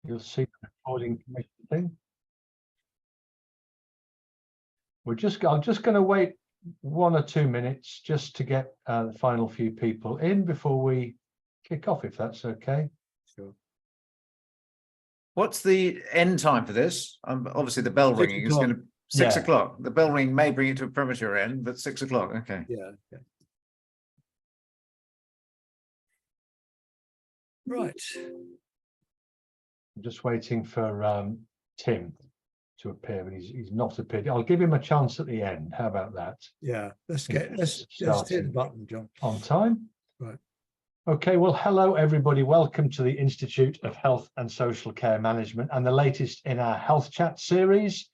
You'll see the recording commission thing. I'm just going to wait 1 or 2 minutes just to get the final few people in before we kick off, if that's okay. Sure. What's the end time for this? Obviously, the bell ringing is going to 6 o'clock. The bell ring may bring it to a premature end, but 6 o'clock. Okay. Yeah. Right. I'm just waiting for Tim to appear, but he's not appeared. I'll give him a chance at the end. How about that? Yeah. Let's hit the button, John. On time. Right. Okay. Well, hello everybody. Welcome to the Institute of Health and Social Care Management and the latest in our Health Chat series.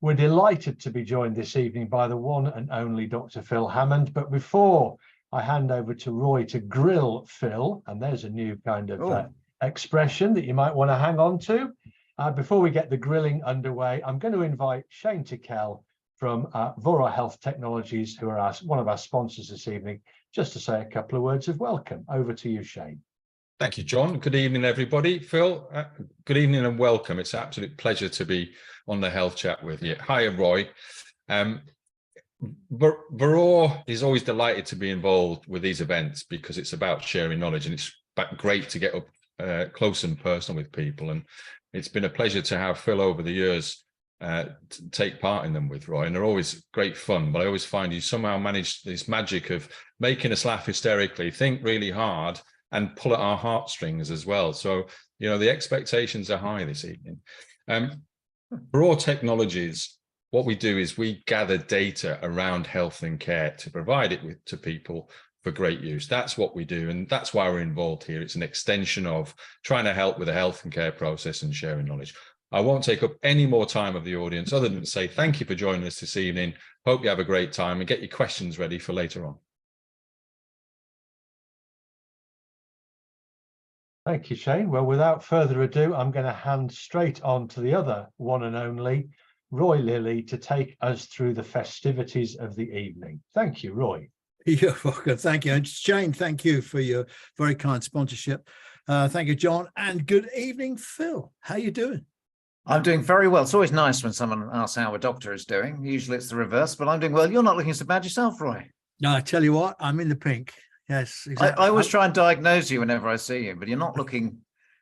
We're delighted to be joined this evening by the one and only Dr. Phil Hammond. But before I hand over to Roy to grill Phil, and there's a new kind of expression that you might want to hang on to. Before we get the grilling underway, I'm going to invite Shane Tickell from Vora Health Technologies, who are one of our sponsors this evening, just to say a couple of words of welcome. Over to you, Shane. Thank you, John. Good evening, everybody. Phil, good evening and welcome. It's an absolute pleasure to be on the Health Chat with you. Hi, Roy. Vora is always delighted to be involved with these events because it's about sharing knowledge, and it's great to get up close and personal with people. And it's been a pleasure to have Phil over the years to take part in them with Roy, and they're always great fun. But I always find you somehow manage this magic of making us laugh hysterically, think really hard, and pull at our heartstrings as well. So, you know, the expectations are high this evening. Vora Technologies, what we do is we gather data around health and care to provide it to people for great use. That's what we do, and that's why we're involved here. It's an extension of trying to help with the health and care process and sharing knowledge. I won't take up any more time of the audience other than to say thank you for joining us this evening. Hope you have a great time and get your questions ready for later on. Thank you, Shane. Well, without further ado, I'm going to hand straight on to the other one and only, Roy Lilly, to take us through the festivities of the evening. Thank you, Roy. You're welcome. Thank you. And Shane, thank you for your very kind sponsorship. Thank you, John. And good evening, Phil. How are you doing? I'm doing very well. It's always nice when someone asks how a doctor is doing. Usually it's the reverse, but I'm doing well. You're not looking so bad yourself, Roy. No, I tell you what, I'm in the pink. Yes, exactly. I always try and diagnose you whenever I see you, but you're not looking,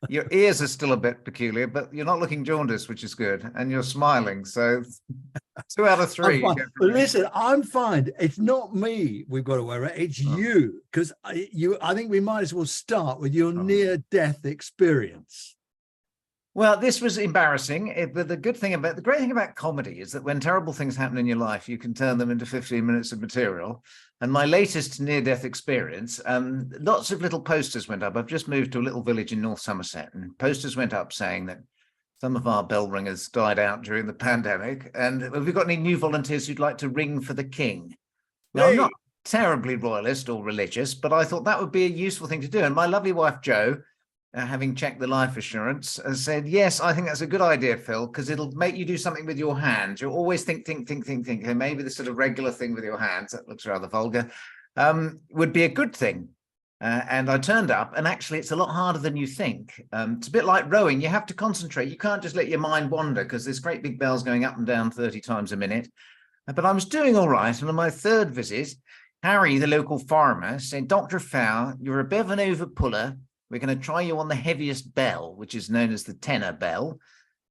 your ears are still a bit peculiar, but you're not looking jaundiced, which is good. And you're smiling. So 2 out of 3. Listen, I'm fine. It's not me we've got to worry about. It's you, because I think we might as well start with your near-death experience. Well, this was embarrassing, but the great thing about comedy is that when terrible things happen in your life, you can turn them into 15 minutes of material. And my latest near-death experience, lots of little posters went up. I've just moved to a little village in North Somerset, and posters went up saying that some of our bell ringers died out during the pandemic. And have we got any new volunteers who'd like to ring for the king? Now, I'm not terribly royalist or religious, but I thought that would be a useful thing to do. And my lovely wife, Jo, having checked the life assurance, said, yes, I think that's a good idea, Phil, because it'll make you do something with your hands. You'll always think. And maybe the sort of regular thing with your hands, that looks rather vulgar, would be a good thing. And I turned up, and actually it's a lot harder than you think. It's a bit like rowing. You have to concentrate. You can't just let your mind wander because there's great big bells going up and down 30 times a minute. But I was doing all right. And on my third visit, Harry, the local farmer, said, Dr. Phil, you're a bit of an overpuller. We're going to try you on the heaviest bell, which is known as the tenor bell.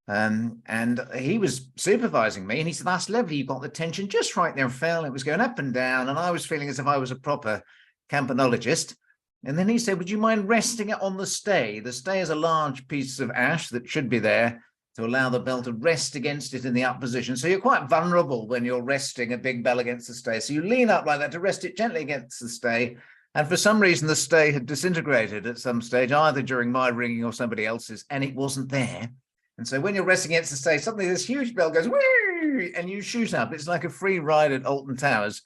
And he was supervising me, and he said, that's lovely. You got the tension just right there, Phil. It was going up and down, and I was feeling as if I was a proper campanologist. And then he said, would you mind resting it on the stay? The stay is a large piece of ash that should be there to allow the bell to rest against it in the up position. So you're quite vulnerable when you're resting a big bell against the stay. So you lean up like that to rest it gently against the stay. And for some reason, the stay had disintegrated at some stage, either during my ringing or somebody else's, and it wasn't there. And so when you're resting against the stay, suddenly this huge bell goes, whee, and you shoot up. It's like a free ride at Alton Towers.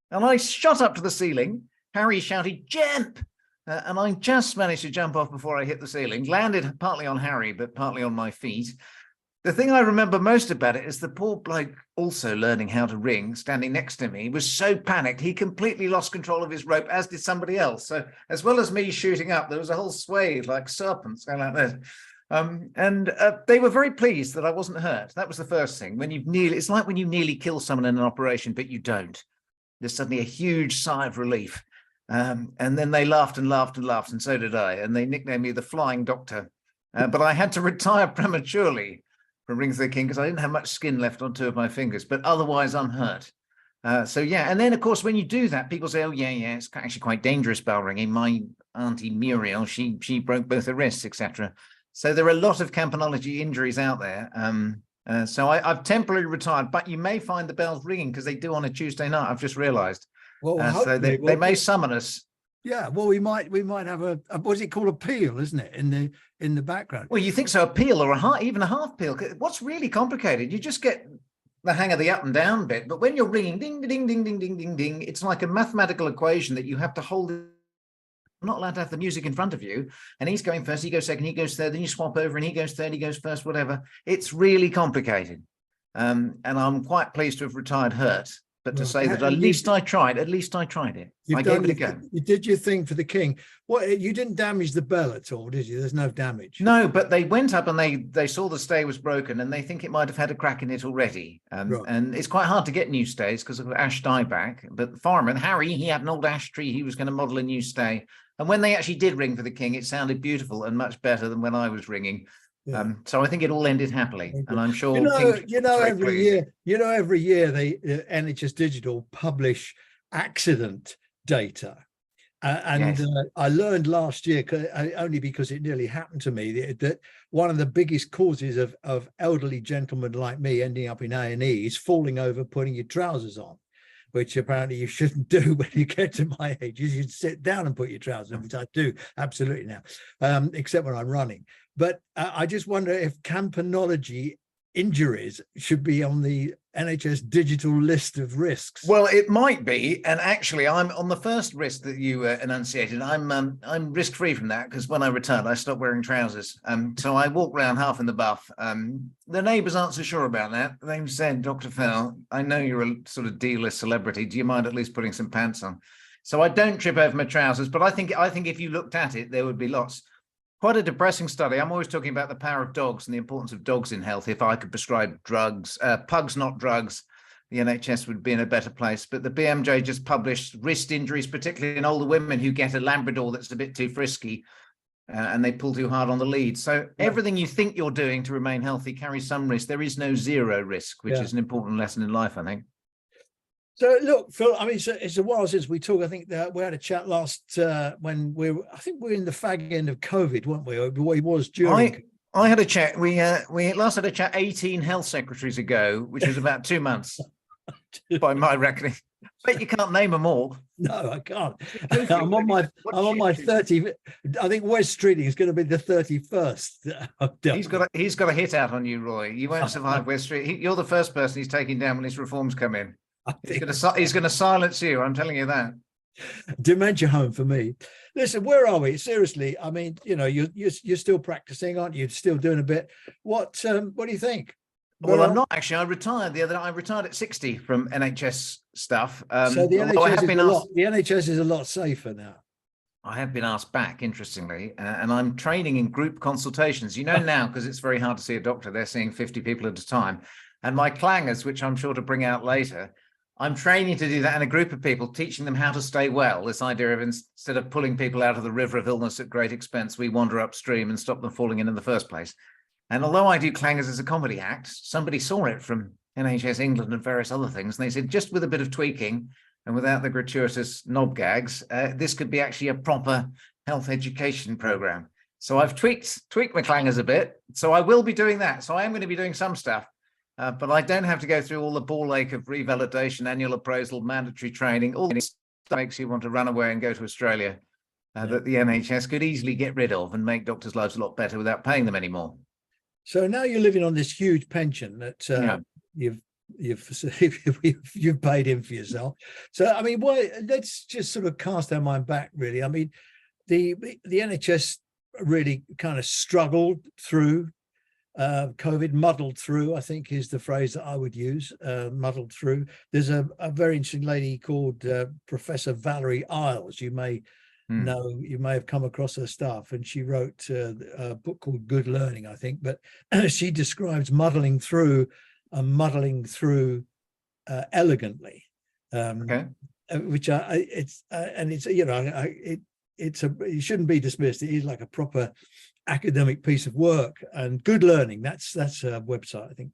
And I shot up to the ceiling. Harry shouted, jump! And I just managed to jump off before I hit the ceiling, landed partly on Harry, but partly on my feet. The thing I remember most about it is the poor bloke also learning how to ring, standing next to me, was so panicked, he completely lost control of his rope, as did somebody else. So as well as me shooting up, there was a whole swathe like serpents going like this. And they were very pleased that I wasn't hurt. That was the first thing. When it's like when you nearly kill someone in an operation, but you don't. There's suddenly a huge sigh of relief. And then they laughed and laughed and laughed, and so did I. And they nicknamed me the Flying Doctor. But I had to retire prematurely from Ring of the King because I didn't have much skin left on 2 of my fingers, but otherwise unhurt. So yeah, and then of course when you do that, people say, "Oh yeah, it's actually quite dangerous bell ringing. My auntie Muriel, she broke both her wrists, etc." So there are a lot of campanology injuries out there. So I've temporarily retired, but you may find the bells ringing because they do on a Tuesday night. I've just realised. Well, So they may summon us. Yeah, well, we might have a what's it called, a peal, isn't it, in the background? Well, you think so, a peal or even a half peal. What's really complicated, you just get the hang of the up and down bit, but when you're ringing ding, ding, ding, ding, ding, ding, ding, it's like a mathematical equation that you have to hold. You're not allowed to have the music in front of you, and he's going first, he goes second, he goes third, then you swap over and he goes third, he goes first, whatever. It's really complicated. And I'm quite pleased to have retired hurt. But to say that at least I tried it. I gave it a go. You did your thing for the king. What, you didn't damage the bell at all, did you? There's no damage. No, but they went up and they saw the stay was broken and they think it might have had a crack in it already. Right. And it's quite hard to get new stays because of ash dieback. But the farmer, Harry, he had an old ash tree. He was going to model a new stay. And when they actually did ring for the king, it sounded beautiful and much better than when I was ringing. Yeah. So I think it all ended happily, and I'm sure every year they NHS Digital publish accident data, and yes. I learned last year, only because it nearly happened to me, that one of the biggest causes of elderly gentlemen like me ending up in A&E is falling over, putting your trousers on, which apparently you shouldn't do when you get to my age. You should sit down and put your trousers on, which I do absolutely now, except when I'm running. But I just wonder if campanology injuries should be on the NHS digital list of risks. Well, it might be, and actually, I'm on the first risk that you enunciated. I'm risk-free from that because when I returned, I stopped wearing trousers. So I walk around half in the buff. The neighbours aren't so sure about that. They've said, "Dr. Phil, I know you're a sort of D-list celebrity. Do you mind at least putting some pants on?" So I don't trip over my trousers, but I think if you looked at it, there would be lots. Quite a depressing study. I'm always talking about the power of dogs and the importance of dogs in health. If I could prescribe drugs, pugs, not drugs, the NHS would be in a better place. But the BMJ just published wrist injuries, particularly in older women who get a Labrador that's a bit too frisky and they pull too hard on the lead. So everything you think you're doing to remain healthy carries some risk. There is no zero risk, which is an important lesson in life, I think. So look, Phil, I mean, it's a while since we talked. I think that we had a chat last when I think we were in the fag end of COVID, weren't we? It was during. I had a chat. We last had a chat 18 health secretaries ago, which was about 2 months by my reckoning. But you can't name them all. No, I can't. I'm on my 30. I think Wes Streeting is going to be the 31st. He's got a hit out on you, Roy. You won't survive Wes Streeting. You're the first person he's taking down when his reforms come in. He's going to silence you. I'm telling you that. Dementia home for me. Listen, where are we? Seriously, I mean, you're still practicing, aren't you? You're still doing a bit. What do you think? Well, I'm not actually. I retired I retired at 60 from NHS stuff. So the NHS is a lot safer now. I have been asked back, interestingly, and I'm training in group consultations. Now, because it's very hard to see a doctor, they're seeing 50 people at a time. And my clangers, which I'm sure to bring out later, I'm training to do that in a group of people, teaching them how to stay well. This idea of instead of pulling people out of the river of illness at great expense, we wander upstream and stop them falling in the first place. And although I do clangers as a comedy act, somebody saw it from NHS England and various other things. And they said, just with a bit of tweaking and without the gratuitous knob gags, this could be actually a proper health education program. So I've tweaked my clangers a bit. So I will be doing that. So I am going to be doing some stuff. But I don't have to go through all the ball ache of revalidation, annual appraisal, mandatory training, all this stuff makes you want to run away and go to Australia that the NHS could easily get rid of and make doctors' lives a lot better without paying them anymore. So now you're living on this huge pension that you've paid in for yourself. So, I mean, let's just sort of cast our mind back, really. I mean, the NHS really kind of struggled through COVID, muddled through, I think is the phrase that I would use, muddled through. There's a very interesting lady called Professor Valerie Isles. You may know, you may have come across her stuff, and she wrote a book called Good Learning, I think, but she describes muddling through elegantly, which it shouldn't be dismissed. It is like a proper academic piece of work. And Good Learning, that's her website, I think.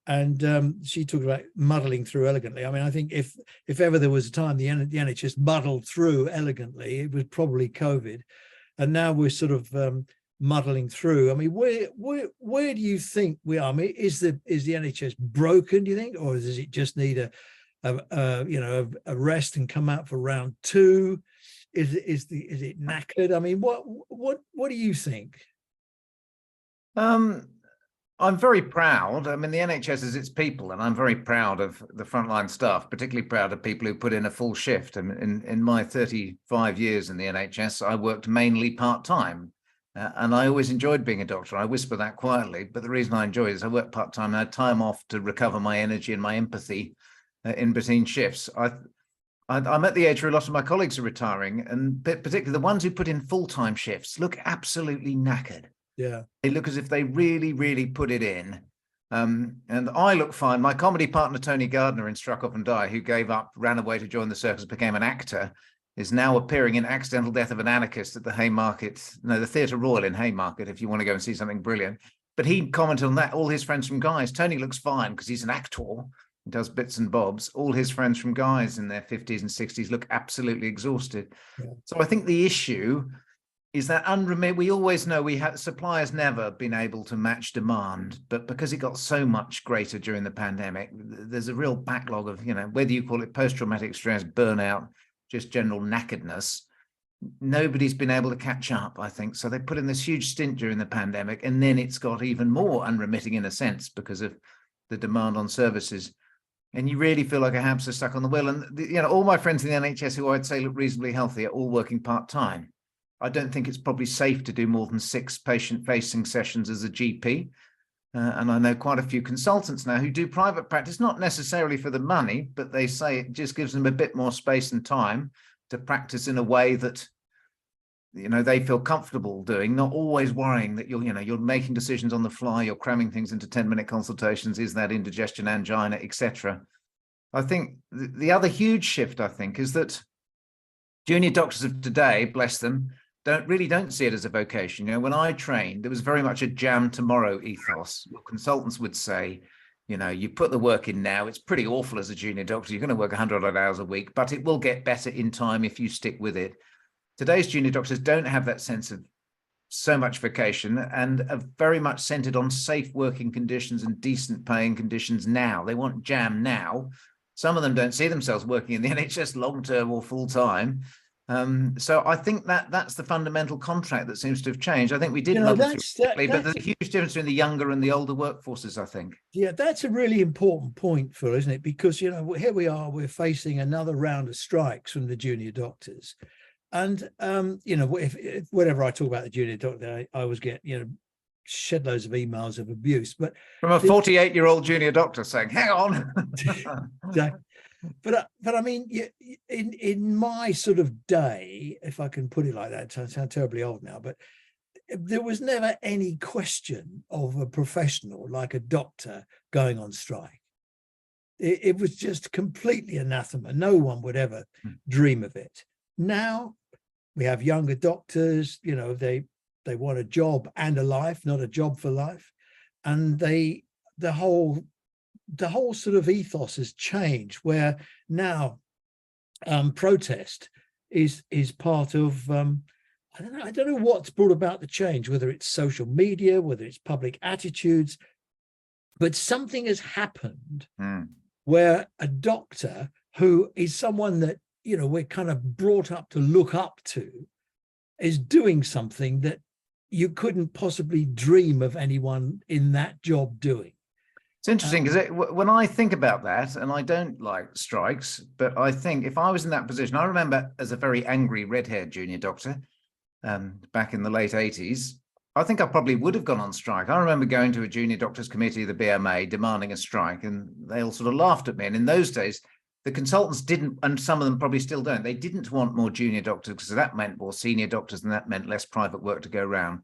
And she talked about muddling through elegantly. I mean, I think if ever there was a time the NHS muddled through elegantly, it was probably COVID. And now we're sort of muddling through. I mean, where do you think we are? I mean, is the NHS broken, do you think, or does it just need a rest and come out for round 2? Is it knackered? I mean, what do you think? I'm very proud. I mean, the NHS is its people, and I'm very proud of the frontline staff, particularly proud of people who put in a full shift. And in my 35 years in the NHS, I worked mainly part-time, and I always enjoyed being a doctor. I whisper that quietly, but the reason I enjoy it is I work part-time and I had time off to recover my energy and my empathy in between shifts. I'm at the age where a lot of my colleagues are retiring, and particularly the ones who put in full-time shifts look absolutely knackered. Yeah, they look as if they really, really put it in. And I look fine. My comedy partner, Tony Gardner in Struck Off and Die, who gave up, ran away to join the circus, became an actor, is now appearing in Accidental Death of an Anarchist at the Haymarket, no, the Theatre Royal in Haymarket, if you want to go and see something brilliant. But he commented on that, all his friends from Guy's. Tony looks fine because he's an actor, he does bits and bobs. All his friends from Guy's in their 50s and 60s look absolutely exhausted. Yeah. So I think the issue is that we always know supply has never been able to match demand, but because it got so much greater during the pandemic, there's a real backlog of, whether you call it post-traumatic stress, burnout, just general knackeredness, nobody's been able to catch up, I think. So they put in this huge stint during the pandemic, and then it's got even more unremitting in a sense because of the demand on services. And you really feel like a hamster stuck on the wheel. And, all my friends in the NHS who I'd say look reasonably healthy are all working part-time. I don't think it's probably safe to do more than 6 patient-facing sessions as a GP. And I know quite a few consultants now who do private practice, not necessarily for the money, but they say it just gives them a bit more space and time to practice in a way that, they feel comfortable doing, not always worrying that you're making decisions on the fly, you're cramming things into 10-minute consultations, is that indigestion, angina, etc. I think the other huge shift, I think, is that junior doctors of today, bless them, don't see it as a vocation. When I trained, there was very much a jam tomorrow ethos. Your consultants would say, you put the work in now. It's pretty awful as a junior doctor. You're going to work 100 hours a week, but it will get better in time if you stick with it. Today's junior doctors don't have that sense of so much vocation and are very much centered on safe working conditions and decent paying conditions now. They want jam now. Some of them don't see themselves working in the NHS long-term or full-time. So I think that's the fundamental contract that seems to have changed. I think we did muddle through quickly, but there's a huge difference between the younger and the older workforces, I think. Yeah, that's a really important point, Phil, isn't it? Because, here we are, we're facing another round of strikes from the junior doctors. And, if whenever I talk about the junior doctor, I always get, shed loads of emails of abuse. But from a 48-year-old junior doctor saying, hang on. Exactly. But I mean, in my sort of day, if I can put it like that, I sound terribly old now, but there was never any question of a professional like a doctor going on strike. It was just completely anathema. No one would ever dream of it. Now we have younger doctors, they want a job and a life, not a job for life. And the whole sort of ethos has changed, where now protest is part of I don't know what's brought about the change, whether it's social media, whether it's public attitudes, but something has happened where a doctor who is someone that we're kind of brought up to look up to is doing something that you couldn't possibly dream of anyone in that job doing. It's interesting because when I think about that, and I don't like strikes, but I think if I was in that position, I remember as a very angry red-haired junior doctor back in the late 80s, I think I probably would have gone on strike. I remember going to a junior doctors committee, the BMA, demanding a strike, and they all sort of laughed at me. And in those days, the consultants didn't, and some of them probably still don't, they didn't want more junior doctors because that meant more senior doctors, and that meant less private work to go around.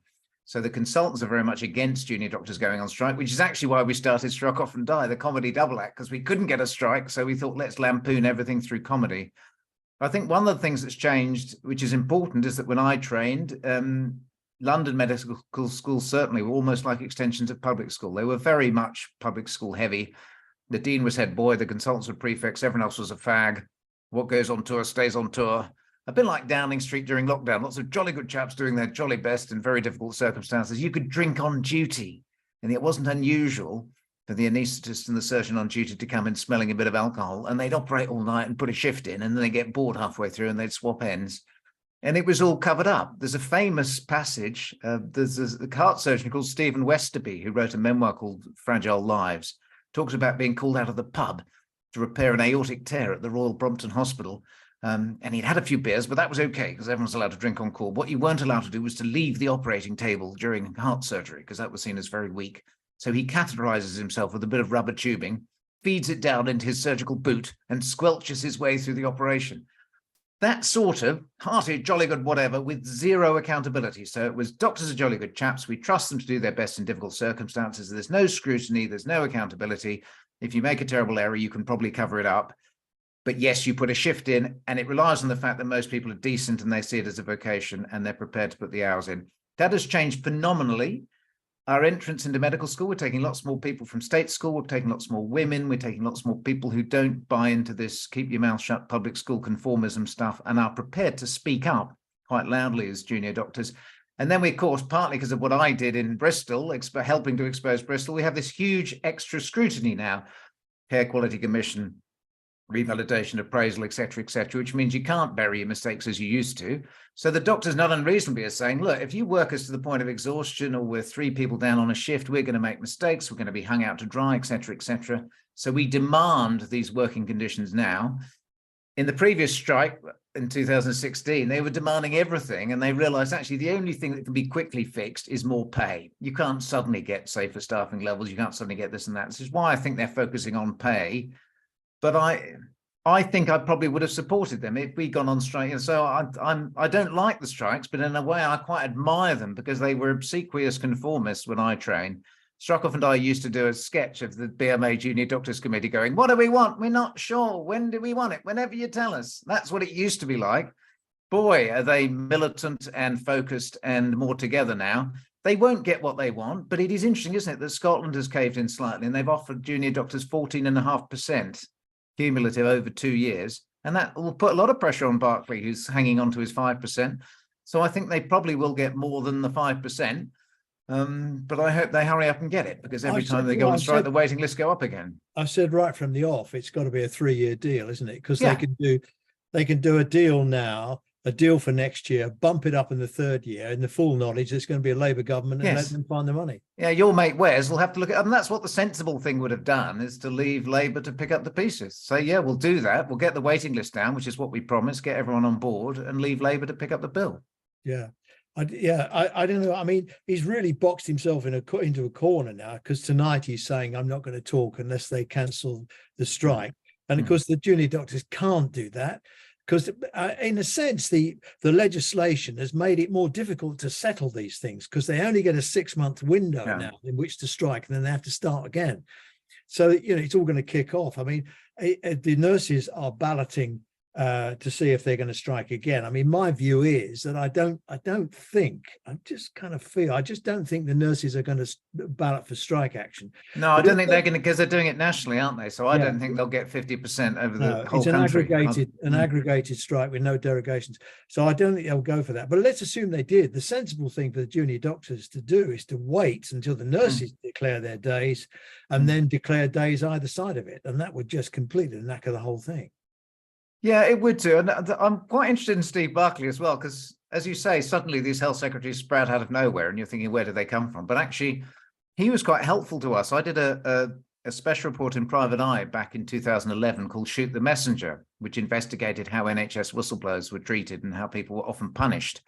So the consultants are very much against junior doctors going on strike, which is actually why we started Struck Off and Die, the comedy double act, because we couldn't get a strike. So we thought, let's lampoon everything through comedy. I think one of the things that's changed, which is important, is that when I trained, London medical schools certainly were almost like extensions of public school. They were very much public school heavy. The dean was head boy, the consultants were prefects, everyone else was a fag. What goes on tour stays on tour. A bit like Downing Street during lockdown, lots of jolly good chaps doing their jolly best in very difficult circumstances. You could drink on duty, and it wasn't unusual for the anaesthetist and the surgeon on duty to come in smelling a bit of alcohol, and they'd operate all night and put a shift in, and then they get bored halfway through and they'd swap ends. And it was all covered up. There's a famous passage. There's a heart surgeon called Stephen Westerby, who wrote a memoir called Fragile Lives, talks about being called out of the pub to repair an aortic tear at the Royal Brompton Hospital. And he'd had a few beers, but that was okay because everyone's allowed to drink on call. What you weren't allowed to do was to leave the operating table during heart surgery because that was seen as very weak. So he catheterizes himself with a bit of rubber tubing, feeds it down into his surgical boot, and squelches his way through the operation. That sort of hearty, jolly good whatever with zero accountability. So it was doctors are jolly good chaps. We trust them to do their best in difficult circumstances. There's no scrutiny. There's no accountability. If you make a terrible error, you can probably cover it up. But yes, you put a shift in, and it relies on the fact that most people are decent and they see it as a vocation and they're prepared to put the hours in. That has changed phenomenally. Our entrance into medical school, we're taking lots more people from state school, we're taking lots more women, we're taking lots more people who don't buy into this keep your mouth shut public school conformism stuff and are prepared to speak up quite loudly as junior doctors. And then we, of course, partly because of what I did in Bristol, helping to expose Bristol, we have this huge extra scrutiny now, Care Quality Commission, revalidation, appraisal, et cetera, which means you can't bury your mistakes as you used to. So the doctors not unreasonably are saying, look, if you work us to the point of exhaustion or we're 3 people down on a shift, we're going to make mistakes, we're going to be hung out to dry, et cetera, et cetera. So we demand these working conditions now. In the previous strike in 2016, they were demanding everything, and they realized actually the only thing that can be quickly fixed is more pay. You can't suddenly get safer staffing levels, you can't suddenly get this and that. This is why I think they're focusing on pay. But I think I probably would have supported them if we'd gone on strike. And so I don't like the strikes, but in a way I quite admire them because they were obsequious conformists when I trained. Struck Off and I used to do a sketch of the BMA Junior Doctors Committee going, what do we want? We're not sure. When do we want it? Whenever you tell us. That's what it used to be like. Boy, are they militant and focused and more together now. They won't get what they want, but it is interesting, isn't it, that Scotland has caved in slightly and they've offered junior doctors 14.5%. cumulative over 2 years, and that will put a lot of pressure on Berkeley, who's hanging on to his 5%. So I think they probably will get more than the 5%, but I hope they hurry up and get it, because every time they go on strike, the waiting lists go up again. I said right from the off, it's got to be a 3-year deal, isn't it? Because they can do a deal now, a deal for next year, bump it up in the 3rd year, in the full knowledge it's going to be a Labour government, and let them find the money. Yeah, your mate Wes will have to look at, and that's what the sensible thing would have done, is to leave Labour to pick up the pieces. So yeah, we'll do that. We'll get the waiting list down, which is what we promised, get everyone on board, and leave Labour to pick up the bill. Yeah. I don't know. I mean, he's really boxed himself into a corner now, because tonight he's saying, I'm not going to talk unless they cancel the strike. And of course, the junior doctors can't do that, because in a sense, the legislation has made it more difficult to settle these things, because they only get a 6-month window now in which to strike, and then they have to start again. So, it's all going to kick off. I mean, the nurses are balloting to see if they're going to strike again. I mean, my view is that I just don't think the nurses are going to ballot for strike action. No, I don't think they're going to, because they're doing it nationally, aren't they? So I don't think they'll get 50% over the whole country. It's an aggregated strike with no derogations. So I don't think they'll go for that. But let's assume they did. The sensible thing for the junior doctors to do is to wait until the nurses declare their days, and then declare days either side of it. And that would just completely knacker the whole thing. Yeah, it would too. And I'm quite interested in Steve Barclay as well, because as you say, suddenly these health secretaries sprout out of nowhere and you're thinking, where do they come from? But actually, he was quite helpful to us. I did a special report in Private Eye back in 2011 called Shoot the Messenger, which investigated how NHS whistleblowers were treated and how people were often punished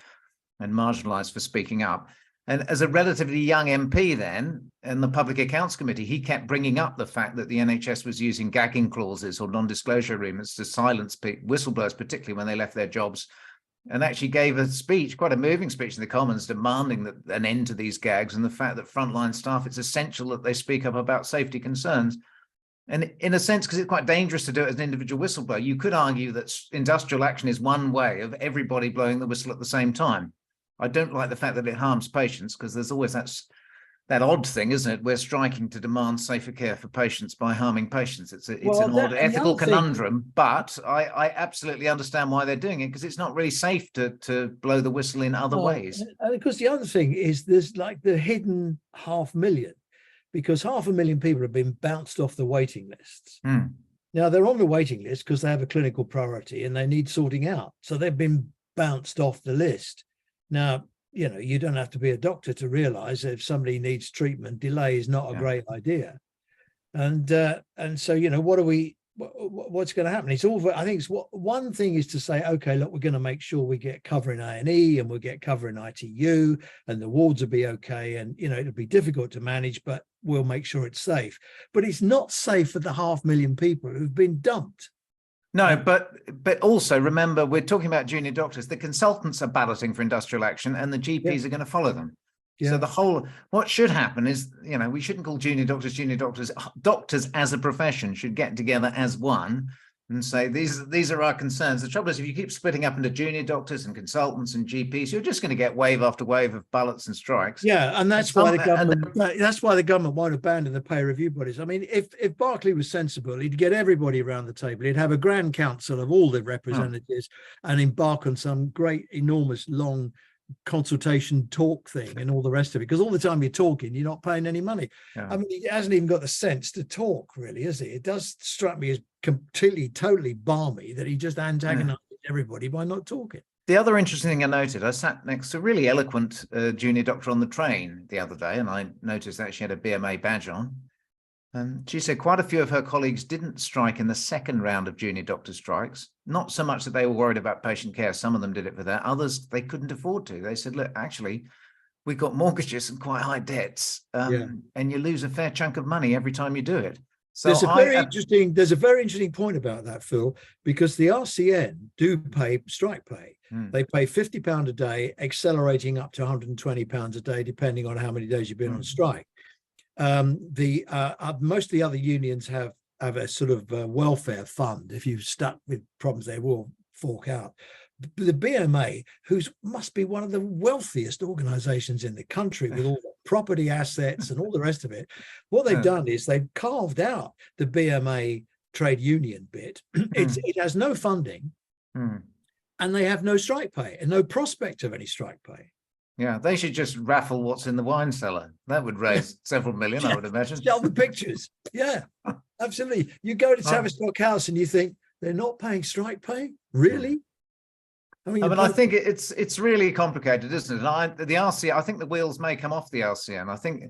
and marginalized for speaking up. And as a relatively young MP then, in the Public Accounts Committee, he kept bringing up the fact that the NHS was using gagging clauses or non-disclosure agreements to silence whistleblowers, particularly when they left their jobs, and actually gave a speech, quite a moving speech in the Commons, demanding that an end to these gags and the fact that frontline staff, it's essential that they speak up about safety concerns. And in a sense, because it's quite dangerous to do it as an individual whistleblower, you could argue that industrial action is one way of everybody blowing the whistle at the same time. I don't like the fact that it harms patients, because there's always that odd thing, isn't it? We're striking to demand safer care for patients by harming patients. It's an odd ethical conundrum, but I absolutely understand why they're doing it, because it's not really safe to blow the whistle in other ways. And of course, the other thing is there's like the hidden 500,000, because 500,000 people have been bounced off the waiting lists. Now they're on the waiting list because they have a clinical priority and they need sorting out. So they've been bounced off the list. Now, you know, you don't have to be a doctor to realize that if somebody needs treatment, delay is not a great idea. And so, you know, what's going to happen? It's all, I think one thing is to say, okay, look, we're going to make sure we get cover in A&E and we'll get cover in ITU and the wards will be okay. And, you know, it'll be difficult to manage, but we'll make sure it's safe. But it's not safe for the 500,000 people who've been dumped. No, but also remember, we're talking about junior doctors. The consultants are balloting for industrial action and the GPs are going to follow them. So what should happen is, you know, we shouldn't call junior doctors. Doctors as a profession should get together as one and say, these are our concerns. The trouble is, if you keep splitting up into junior doctors and consultants and GPs, you're just going to get wave after wave of ballots and strikes. Yeah, and that's why the government won't abandon the pay review bodies. I mean, if Berkeley was sensible, he'd get everybody around the table. He'd have a grand council of all the representatives and embark on some great, enormous, long consultation talk thing and all the rest of it, because all the time you're talking, you're not paying any money. I mean, he hasn't even got the sense to talk, really, has he? It does strike me as totally balmy that he just antagonizes everybody by not talking. The other interesting thing I noted, I sat next to a really eloquent junior doctor on the train the other day, and I noticed that she had a BMA badge on. And she said quite a few of her colleagues didn't strike in the second round of junior doctor strikes. Not so much that they were worried about patient care. Some of them did it for that. Others, they couldn't afford to. They said, look, actually, we've got mortgages and quite high debts, and you lose a fair chunk of money every time you do it. So there's a very interesting point about that, Phil, because the RCN do pay strike pay. They pay £50 a day, accelerating up to £120 a day, depending on how many days you've been on strike. Most of the other unions have a sort of welfare fund. If you're stuck with problems, they will fork out. The BMA, who must be one of the wealthiest organizations in the country with all the property assets and all the rest of it, what they've done is they've carved out the BMA trade union bit. It has no funding and they have no strike pay and no prospect of any strike pay. Yeah, they should just raffle what's in the wine cellar. That would raise several million, I would imagine. Sell the pictures. Yeah, absolutely. You go to Tavistock House and you think, they're not paying strike pay? Really? I mean, I think it's really complicated, isn't it? And the RCN, I think the wheels may come off the RCN. I think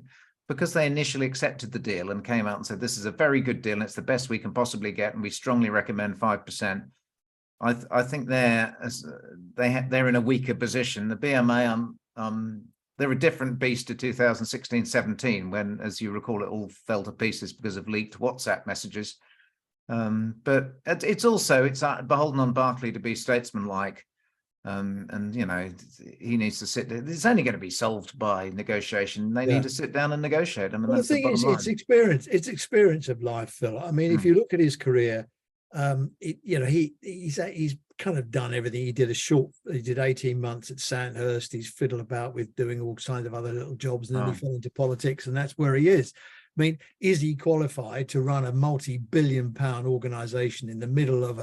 because they initially accepted the deal and came out and said, this is a very good deal and it's the best we can possibly get, and we strongly recommend 5%. I think they're in a weaker position. The BMA, they're a different beast to 2016-17, when, as you recall, it all fell to pieces because of leaked WhatsApp messages. But it's beholden on Berkeley to be statesmanlike. And, you know, he needs to sit there. It's only going to be solved by negotiation. They need to sit down and negotiate. I mean, the thing is, it's experience of life, Phil. I mean, if you look at his career, he's kind of done everything. He did 18 months at Sandhurst. He's fiddled about with doing all kinds of other little jobs, and then he fell into politics, and that's where he is. I mean, is he qualified to run a multi-billion-pound organization in the middle of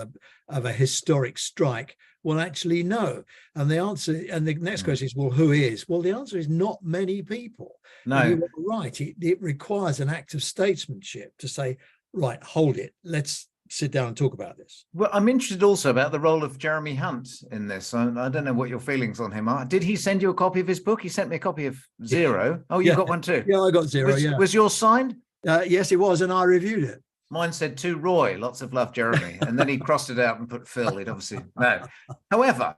a historic strike? Well, actually, no. And the answer, and the next question is, well, who is? Well, the answer is not many people. No, and you're right. It requires an act of statesmanship to say, right, hold it. Let's sit down and talk about this. Well, I'm interested also about the role of Jeremy Hunt in this. I don't know what your feelings on him are. Did he send you a copy of his book? He sent me a copy of Zero. Oh, you got one too? Yeah, I got Zero. Was yours signed? Yes, it was, and I reviewed it. Mine said to Roy, lots of love, Jeremy. And then he crossed it out and put Phil. It obviously, no. However,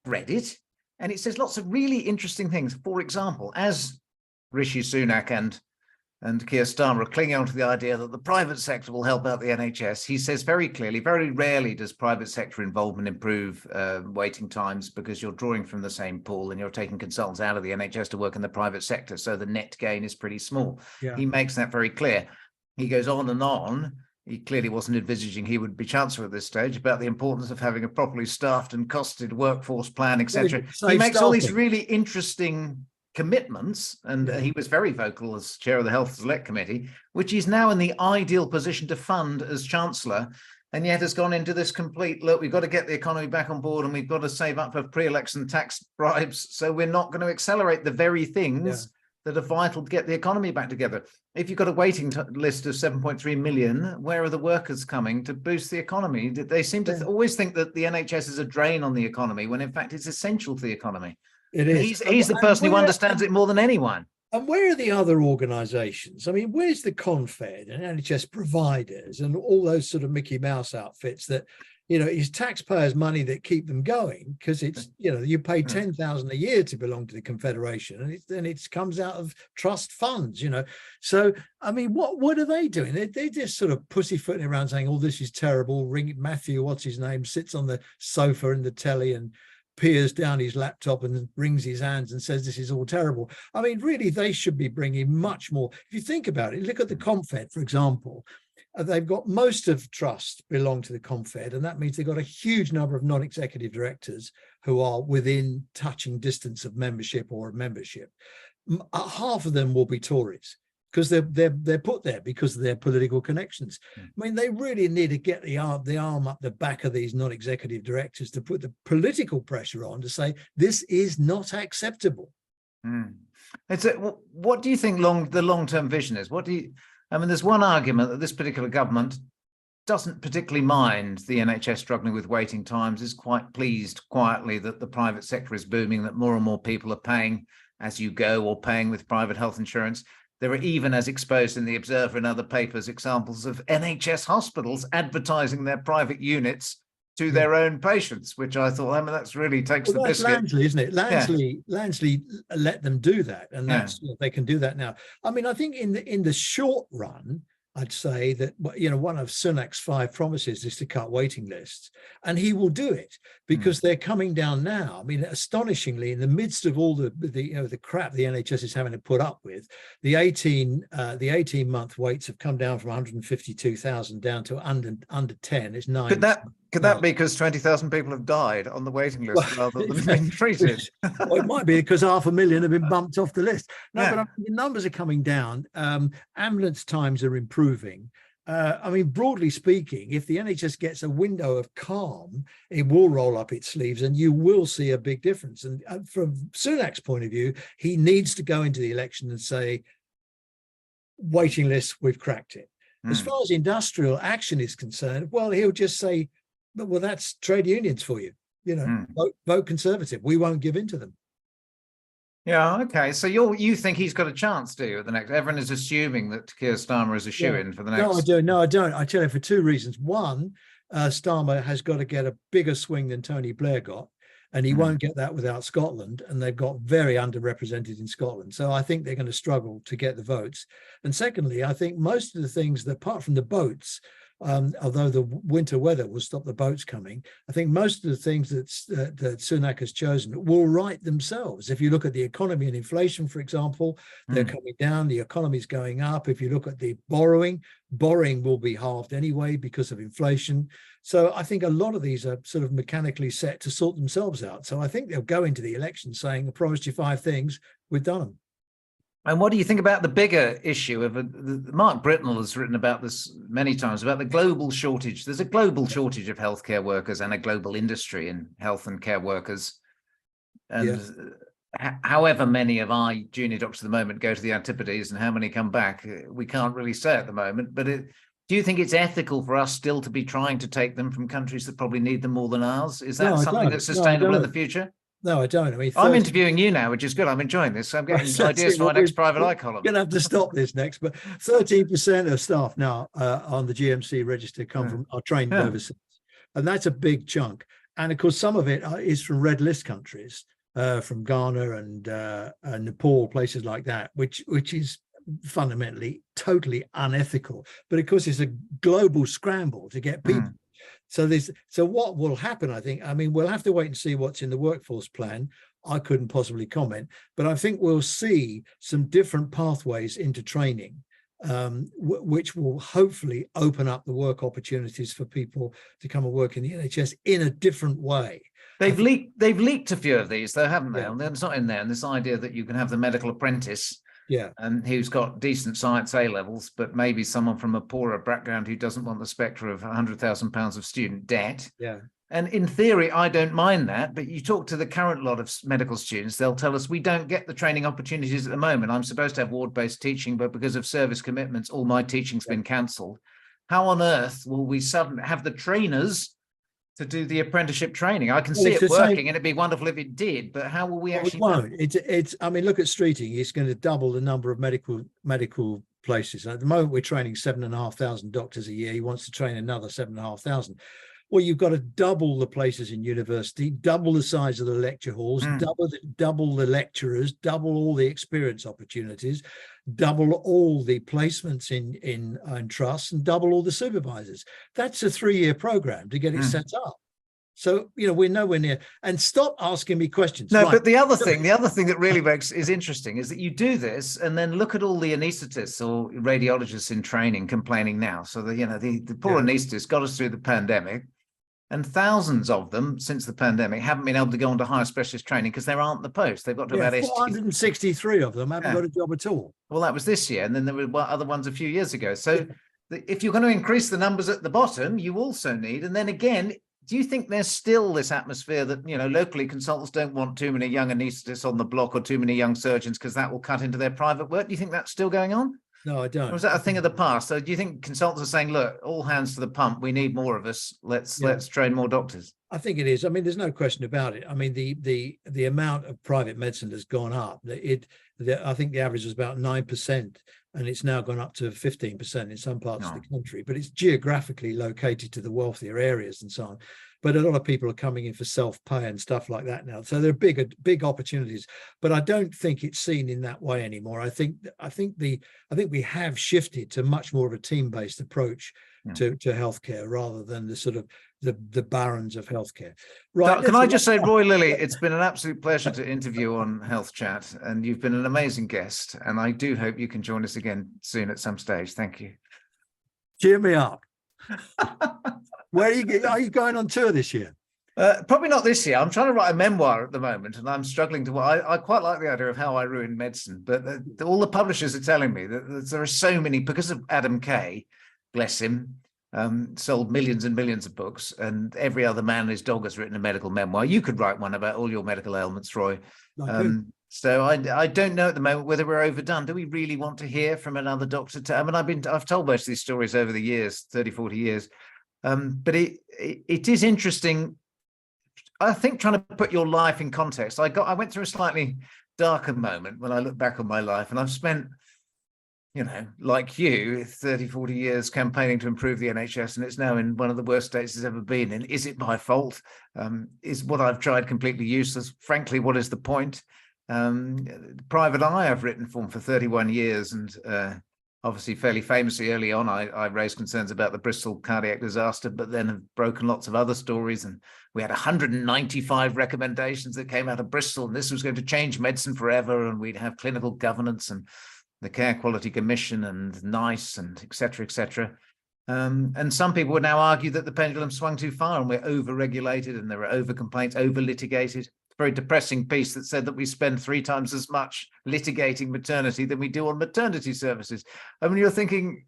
read it. And it says lots of really interesting things. For example, as Rishi Sunak and Keir Starmer are clinging on to the idea that the private sector will help out the NHS, he says very clearly, very rarely does private sector involvement improve waiting times, because you're drawing from the same pool and you're taking consultants out of the NHS to work in the private sector. So the net gain is pretty small. Yeah. He makes that very clear. He goes on and on. He clearly wasn't envisaging he would be Chancellor at this stage, about the importance of having a properly staffed and costed workforce plan, etc. He makes all these really interesting commitments, and he was very vocal as chair of the Health Select Committee, which he's now in the ideal position to fund as Chancellor, and yet has gone into this complete, look, we've got to get the economy back on board and we've got to save up for pre-election tax bribes, so we're not going to accelerate the very things that are vital to get the economy back together. If you've got a waiting list of 7.3 million, where are the workers coming to boost the economy? They seem to always think that the NHS is a drain on the economy, when in fact it's essential to the economy. It is. He's the person who understands it more than anyone. And where are the other organisations? I mean, where's the Confed and NHS providers and all those sort of Mickey Mouse outfits that, you know, it's taxpayers' money that keep them going, because it's, you know, you pay 10,000 a year to belong to the Confederation, and it comes out of trust funds, you know. So, I mean, what are they doing? They just sort of pussyfooting around saying, oh, this is terrible. Ring Matthew, what's his name, sits on the sofa in the telly and peers down his laptop and wrings his hands and says this is all terrible. I mean, really, they should be bringing much more. If you think about it, look at the Confed, for example. They've got most of trust belong to the Confed, and that means they've got a huge number of non-executive directors who are within touching distance of membership or membership. Half of them will be Tories, because they're put there because of their political connections. I mean, they really need to get the arm up the back of these non-executive directors to put the political pressure on to say this is not acceptable. What do you think the long-term vision is? I mean, there's one argument that this particular government doesn't particularly mind the NHS struggling with waiting times, is quite pleased quietly that the private sector is booming, that more and more people are paying as you go or paying with private health insurance. There are even, as exposed in the Observer and other papers, examples of NHS hospitals advertising their private units to their own patients, which I thought, I mean, that's really takes the biscuit. Lansley, isn't it? Lansley let them do that, and that's they can do that now. I mean, I think in the short run, I'd say that, you know, one of Sunak's 5 promises is to cut waiting lists, and he will do it because they're coming down now. I mean, astonishingly, in the midst of all the crap the NHS is having to put up with, the 18-month waits have come down from 152,000 down to under 10. It's 9. Could that be because 20,000 people have died on the waiting list rather than being treated? Well, it might be because 500,000 have been bumped off the list. No, but the numbers are coming down. Ambulance times are improving. I mean, broadly speaking, if the NHS gets a window of calm, it will roll up its sleeves and you will see a big difference. And from Sunak's point of view, he needs to go into the election and say, waiting lists, we've cracked it. As far as industrial action is concerned, well, he'll just say, well, that's trade unions for you. You know, vote Conservative. We won't give in to them. Yeah, okay. So you think he's got a chance, do you, at the next? Everyone is assuming that Keir Starmer is a shoo-in for the next. No, I don't. I tell you, for 2 reasons. One, Starmer has got to get a bigger swing than Tony Blair got, and he won't get that without Scotland, and they've got very underrepresented in Scotland. So I think they're going to struggle to get the votes. And secondly, I think most of the things, that, apart from the boats, although the winter weather will stop the boats coming, I think most of the things that Sunak has chosen will right themselves. If you look at the economy and inflation, for example, they're coming down, the economy's going up. If you look at the borrowing will be halved anyway because of inflation. So I think a lot of these are sort of mechanically set to sort themselves out. So I think they'll go into the election saying, I promised you 5 things, we've done them. And what do you think about the bigger issue of Mark Britnell has written about this many times, about the global shortage. There's a global shortage of healthcare workers and a global industry in health and care workers. And however many of our junior doctors at the moment go to the Antipodes and how many come back, we can't really say at the moment. But do you think it's ethical for us still to be trying to take them from countries that probably need them more than ours? Is that something that's sustainable in the future? No, I don't. I mean, I'm interviewing you now, which is good. I'm enjoying this. I'm getting ideas for my next private eye column. You're going to have to stop this next. But 13% of staff now on the GMC register come from are trained overseas, and that's a big chunk. And of course, some of it is from red list countries. from Ghana and Nepal, places like that, which is fundamentally totally unethical. But of course, it's a global scramble to get people. So what will happen, I think, I mean, we'll have to wait and see what's in the workforce plan. I couldn't possibly comment, but I think we'll see some different pathways into training, which will hopefully open up the work opportunities for people to come and work in the NHS in a different way. They've leaked a few of these, though, haven't they? Yeah. And it's not in there. And this idea that you can have the medical apprentice, who's got decent science A levels, but maybe someone from a poorer background who doesn't want the spectre of £100,000 of student debt. Yeah. And in theory, I don't mind that, but you talk to the current lot of medical students, they'll tell us we don't get the training opportunities at the moment. I'm supposed to have ward-based teaching, but because of service commitments, all my teaching's been cancelled. How on earth will we suddenly have the trainers to do the apprenticeship training? I can see it working, and it'd be wonderful if it did, but how will we actually? It won't. I mean, look at Streeting. It's going to double the number of medical places. At the moment, we're training 7,500 doctors a year. He wants to train another 7,500. Well, you've got to double the places in university, double the size of the lecture halls, double the lecturers, double all the experience opportunities, double all the placements in trusts, and double all the supervisors. That's a 3-year program to get it set up. So, we're nowhere near. And stop asking me questions. No, right. But the other thing that really is interesting is that you do this and then look at all the anaesthetists or radiologists in training complaining now. So the poor anaesthetists got us through the pandemic. And thousands of them since the pandemic haven't been able to go on to higher specialist training because there aren't the posts. They've got to about 463 of them haven't got a job at all. Well, that was this year. And then there were other ones a few years ago. So if you're going to increase the numbers at the bottom, you also need, and then again, do you think there's still this atmosphere that, locally consultants don't want too many young anaesthetists on the block or too many young surgeons because that will cut into their private work? Do you think that's still going on? No, I don't. Or was that a thing of the past? So do you think consultants are saying, look, all hands to the pump, we need more of us. Let's train more doctors? I think it is. I mean, there's no question about it. I mean, the amount of private medicine has gone up. I think the average was about 9%, and it's now gone up to 15% in some parts of the country, but it's geographically located to the wealthier areas and so on. But a lot of people are coming in for self-pay and stuff like that now. So there are big opportunities, but I don't think it's seen in that way anymore. I think we have shifted to much more of a team-based approach to healthcare rather than the sort of the barons of healthcare. Right. Can I just say, Roy Lilly, it's been an absolute pleasure to interview on HealthChat, and you've been an amazing guest. And I do hope you can join us again soon at some stage. Thank you. Cheer me up. Where are you going on tour this year? Probably not this year. I'm trying to write a memoir at the moment, and I'm struggling to. I quite like the idea of how I ruined medicine, but all the publishers are telling me that there are so many, because of Adam Kay, bless him, sold millions and millions of books, and every other man and his dog has written a medical memoir. You could write one about all your medical ailments, Roy. So I don't know at the moment whether we're overdone. Do we really want to hear from another doctor? I've told most of these stories over the years, 30, 40 years. But it is interesting, I think, trying to put your life in context. I went through a slightly darker moment when I look back on my life, and I've spent, like you, 30, 40 years campaigning to improve the NHS, and it's now in one of the worst states it's ever been in. Is it my fault? Is what I've tried completely useless? Frankly, what is the point? Private Eye I've written for 31 years, and obviously fairly famously early on I raised concerns about the Bristol cardiac disaster, but then have broken lots of other stories, and we had 195 recommendations that came out of Bristol, and this was going to change medicine forever, and we'd have clinical governance and the Care Quality Commission and NICE and et cetera, and some people would now argue that the pendulum swung too far and we're over-regulated and there are over-complaints, over-litigated. Very depressing piece that said that we spend 3 times as much litigating maternity than we do on maternity services. I mean, you're thinking,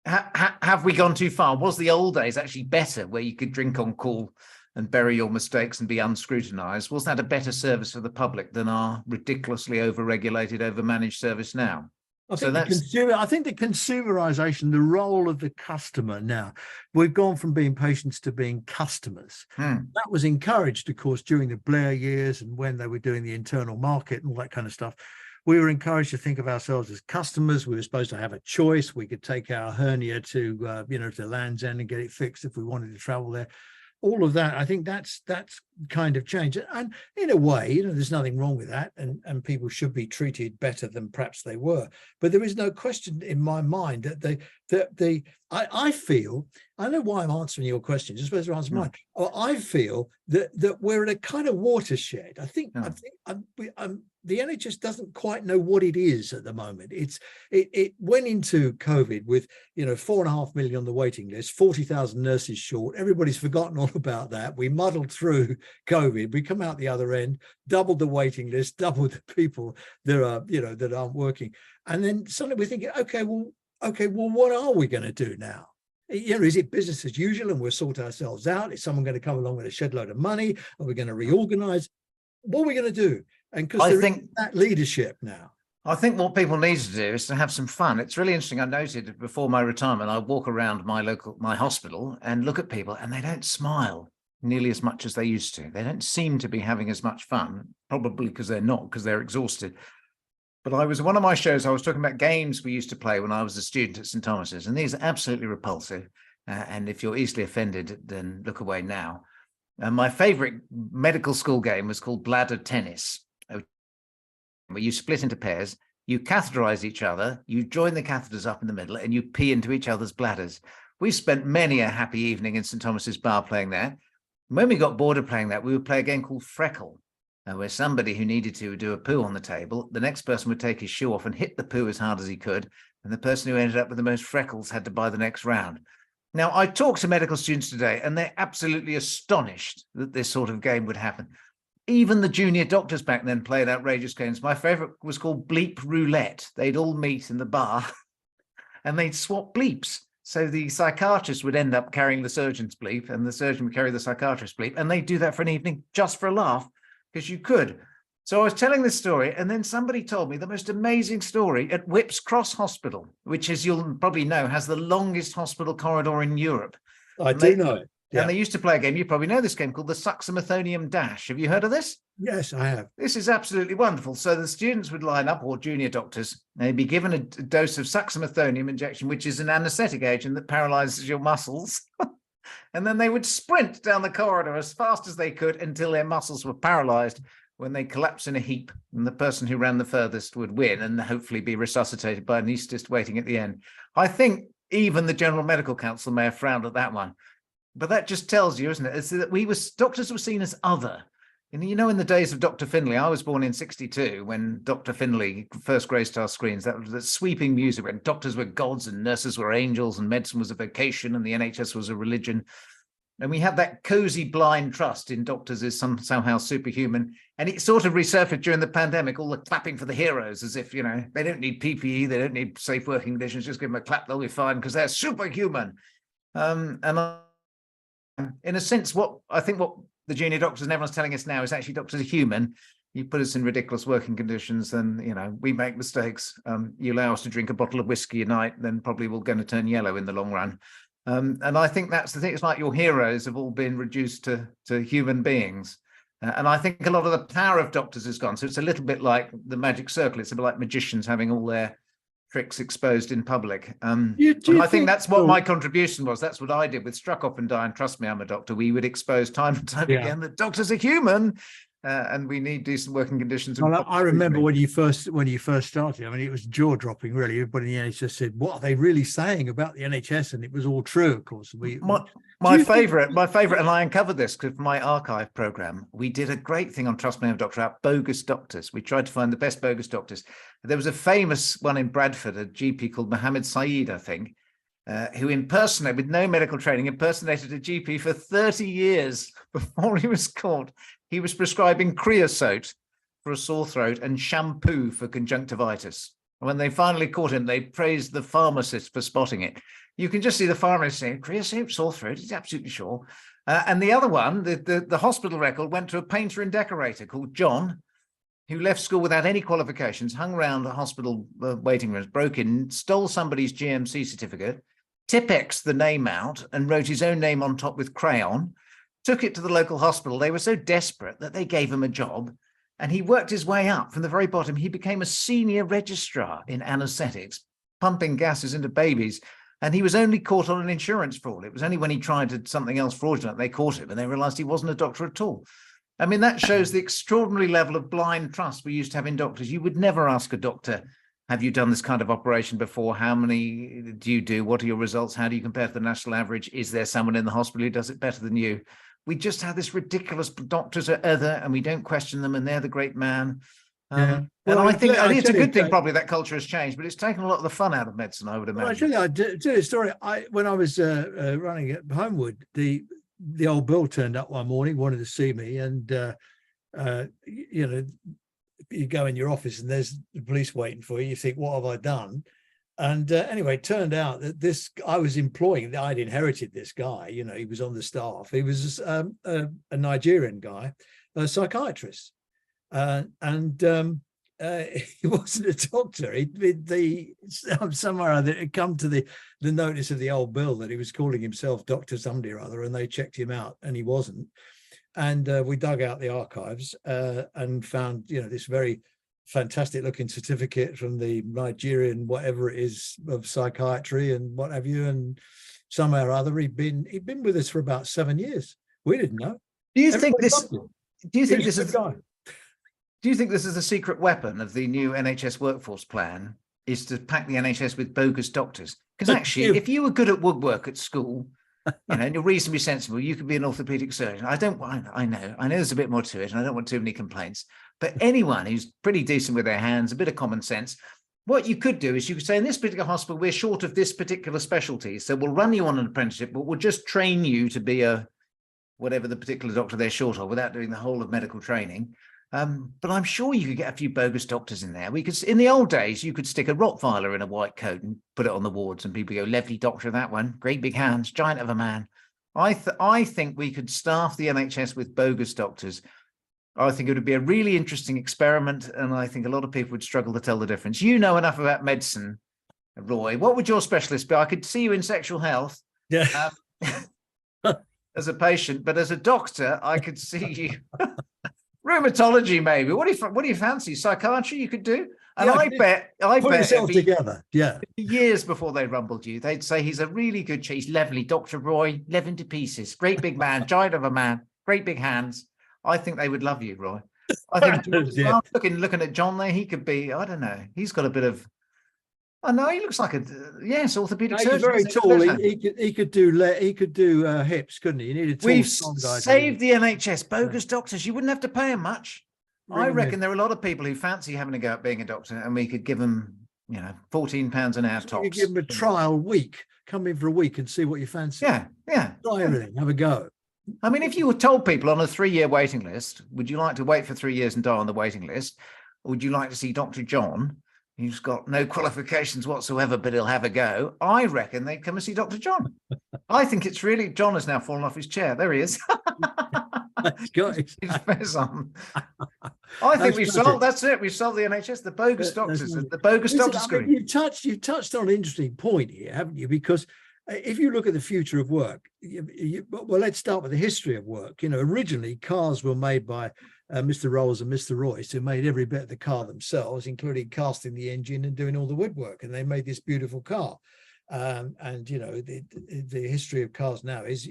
have we gone too far? Was the old days actually better, where you could drink on call and bury your mistakes and be unscrutinized? Was that a better service for the public than our ridiculously over-regulated, over-managed service now? I think the consumerization, the role of the customer now, we've gone from being patients to being customers. That was encouraged, of course, during the Blair years and when they were doing the internal market and all that kind of stuff. We were encouraged to think of ourselves as customers. We were supposed to have a choice. We could take our hernia to Land's End and get it fixed if we wanted to travel there. all of that, I think that's kind of changed. And in a way, you know, there's nothing wrong with that, and people should be treated better than perhaps they were. But there is no question in my mind that I feel, I know why I'm answering your question, just supposed to answer mine. I feel that we're at a kind of watershed. I think the NHS doesn't quite know what it is at the moment. It went into COVID with, you know, 4.5 million on the waiting list, 40,000 nurses short. Everybody's forgotten all about that. We muddled through COVID. We come out the other end, doubled the waiting list, doubled the people that are, you know, that aren't working. And then suddenly we're thinking, okay, well, what are we going to do now? You know, is it business as usual and we'll sort ourselves out? Is someone going to come along with a shed load of money? Are we going to reorganize? What are we going to do? And because there is that leadership now. I think what people need to do is to have some fun. It's really interesting. I noted before my retirement, I walk around my hospital and look at people, and they don't smile nearly as much as they used to. They don't seem to be having as much fun, probably because they're exhausted. But one of my shows, I was talking about games we used to play when I was a student at St. Thomas's, and these are absolutely repulsive. And if you're easily offended, then look away now. My favorite medical school game was called bladder tennis, where you split into pairs, you catheterize each other, you join the catheters up in the middle, and you pee into each other's bladders. We spent many a happy evening in St. Thomas's Bar playing that. When we got bored of playing that, we would play a game called Freckle, where somebody who needed to do a poo on the table, the next person would take his shoe off and hit the poo as hard as he could, and the person who ended up with the most freckles had to buy the next round. Now, I talk to medical students today, and they're absolutely astonished that this sort of game would happen. Even the junior doctors back then played outrageous games. My favorite was called Bleep Roulette. They'd all meet in the bar and they'd swap bleeps. So the psychiatrist would end up carrying the surgeon's bleep and the surgeon would carry the psychiatrist's bleep. And they'd do that for an evening just for a laugh, because you could. So I was telling this story, and then somebody told me the most amazing story at Whipps Cross Hospital, which, as you'll probably know, has the longest hospital corridor in Europe. I do know it. Yeah. And they used to play a game, you probably know this game, called the Suxamethonium Dash. Have you heard of this? Yes, I have. This is absolutely wonderful. So the students would line up, or junior doctors, they'd be given a dose of suxamethonium injection, which is an anesthetic agent that paralyzes your muscles. And then they would sprint down the corridor as fast as they could until their muscles were paralyzed, when they collapse in a heap, and the person who ran the furthest would win and hopefully be resuscitated by an anaesthetist waiting at the end. I think even the General Medical Council may have frowned at that one. But that just tells you, isn't it? It's that doctors were seen as other. And you know, in the days of Dr. Finlay, I was born in 1962 when Dr. Finlay first graced our screens. That was the sweeping music when doctors were gods and nurses were angels and medicine was a vocation and the NHS was a religion. And we have that cozy blind trust in doctors as somehow superhuman. And it sort of resurfaced during the pandemic, all the clapping for the heroes, as if, you know, they don't need PPE, they don't need safe working conditions, just give them a clap, they'll be fine because they're superhuman. In a sense, what the junior doctors and everyone's telling us now is actually doctors are human. You put us in ridiculous working conditions, then, you know, we make mistakes. You allow us to drink a bottle of whiskey a night, then probably we're going to turn yellow in the long run. And I think that's the thing. It's like your heroes have all been reduced to human beings. And I think a lot of the power of doctors is gone. So it's a little bit like the magic circle. It's a bit like magicians having all their tricks exposed in public. I think that's what my contribution was. That's what I did with Struck Off and Die. And trust me, I'm a doctor. We would expose time and time again that doctors are human. And we need decent working conditions. Well, I remember when you first started. I mean, it was jaw dropping. Really, everybody in the NHS said, "What are they really saying about the NHS?" And it was all true, of course. My favorite, and I uncovered this because for my archive program, we did a great thing on Trust Me, I'm a Doctor about bogus doctors. We tried to find the best bogus doctors. There was a famous one in Bradford, a GP called Mohammed Saeed, I think, who impersonated, with no medical training, impersonated a GP for 30 years before he was caught. He was prescribing creosote for a sore throat and shampoo for conjunctivitis. And when they finally caught him, they praised the pharmacist for spotting it. You can just see the pharmacist saying, creosote, sore throat, he's absolutely sure. And the other one, the hospital record, went to a painter and decorator called John, who left school without any qualifications, hung around the hospital waiting rooms, broke in, stole somebody's GMC certificate, Tipp-X'd the name out and wrote his own name on top with crayon, took it to the local hospital. They were so desperate that they gave him a job, and he worked his way up from the very bottom. He became a senior registrar in anaesthetics, pumping gases into babies. And he was only caught on an insurance fraud. It was only when he tried something else fraudulent, they caught him and they realized he wasn't a doctor at all. I mean, that shows the extraordinary level of blind trust we used to have in doctors. You would never ask a doctor, have you done this kind of operation before? How many do you do? What are your results? How do you compare to the national average? Is there someone in the hospital who does it better than you? We just have this ridiculous doctors are other and we don't question them and they're the great man. Yeah. Well, I think it's a good thing probably that culture has changed, but it's taken a lot of the fun out of medicine, I would imagine. Well, I tell you a story. When I was running at Homewood, the old Bill turned up one morning, wanted to see me, and you know, you go in your office and there's the police waiting for you. You think, what have I done? And anyway, it turned out that I was employing, I'd inherited this guy, you know, he was on the staff. He was a Nigerian guy, a psychiatrist. He wasn't a doctor. Somewhere or other, it come to the notice of the old Bill that he was calling himself Dr. somebody or other, and they checked him out and he wasn't. And we dug out the archives and found, you know, this very fantastic looking certificate from the Nigerian, whatever it is, of psychiatry and what have you. And somehow or other, he'd been with us for about 7 years. We didn't know. Do you think this is a secret weapon of the new NHS workforce plan, is to pack the NHS with bogus doctors? Because actually, if you were good at woodwork at school, you know, and you're reasonably sensible, you could be an orthopedic surgeon. I know there's a bit more to it, and I don't want too many complaints. But anyone who's pretty decent with their hands, a bit of common sense, what you could do is you could say, in this particular hospital, we're short of this particular specialty, so we'll run you on an apprenticeship, but we'll just train you to be a whatever the particular doctor they're short of, without doing the whole of medical training. But I'm sure you could get a few bogus doctors in there. In the old days, you could stick a Rottweiler in a white coat and put it on the wards, and people go, lovely doctor, that one, great big hands, giant of a man. I think we could staff the NHS with bogus doctors. I think it would be a really interesting experiment, and I think a lot of people would struggle to tell the difference. You know enough about medicine, Roy. What would your specialist be? I could see you in sexual health. Yeah. As a patient, but as a doctor, I could see you. Rheumatology, maybe. What do you fancy? Psychiatry, you could do. And yeah, I bet put yourself together. Yeah. Years before they rumbled you, they'd say he's a really good cheese, lovely Dr. Roy, 11 to pieces, great big man, giant of a man, great big hands. I think they would love you, Roy. I think yeah. looking at John there, he could be, I don't know, he's got a bit of, I know he looks like orthopedic surgeon. He's very tall. He could do hips, couldn't he? You needed tall, strong guys. Saved the NHS. Bogus doctors. You wouldn't have to pay him much. I reckon there are a lot of people who fancy having a go at being a doctor, and we could give them, you know, £14 an hour tops. You could give them a trial week. Come in for a week and see what you fancy. Yeah. Try everything. Have a go. I mean, if you were told people on a 3-year waiting list, would you like to wait for 3 years and die on the waiting list? Or would you like to see Dr. John, who's got no qualifications whatsoever, but he'll have a go? I reckon they'd come and see Dr. John. I think it's really, John has now fallen off his chair. There he is. His face on. I think we've solved, that's it. We've solved the NHS, the bogus doctors, the bogus doctor screen. You've touched on an interesting point here, haven't you? Because if you look at the future of work, well, let's start with the history of work. You know, originally cars were made by Mr. Rolls and Mr. Royce, who made every bit of the car themselves, including casting the engine and doing all the woodwork, and they made this beautiful car. And you know, the history of cars now is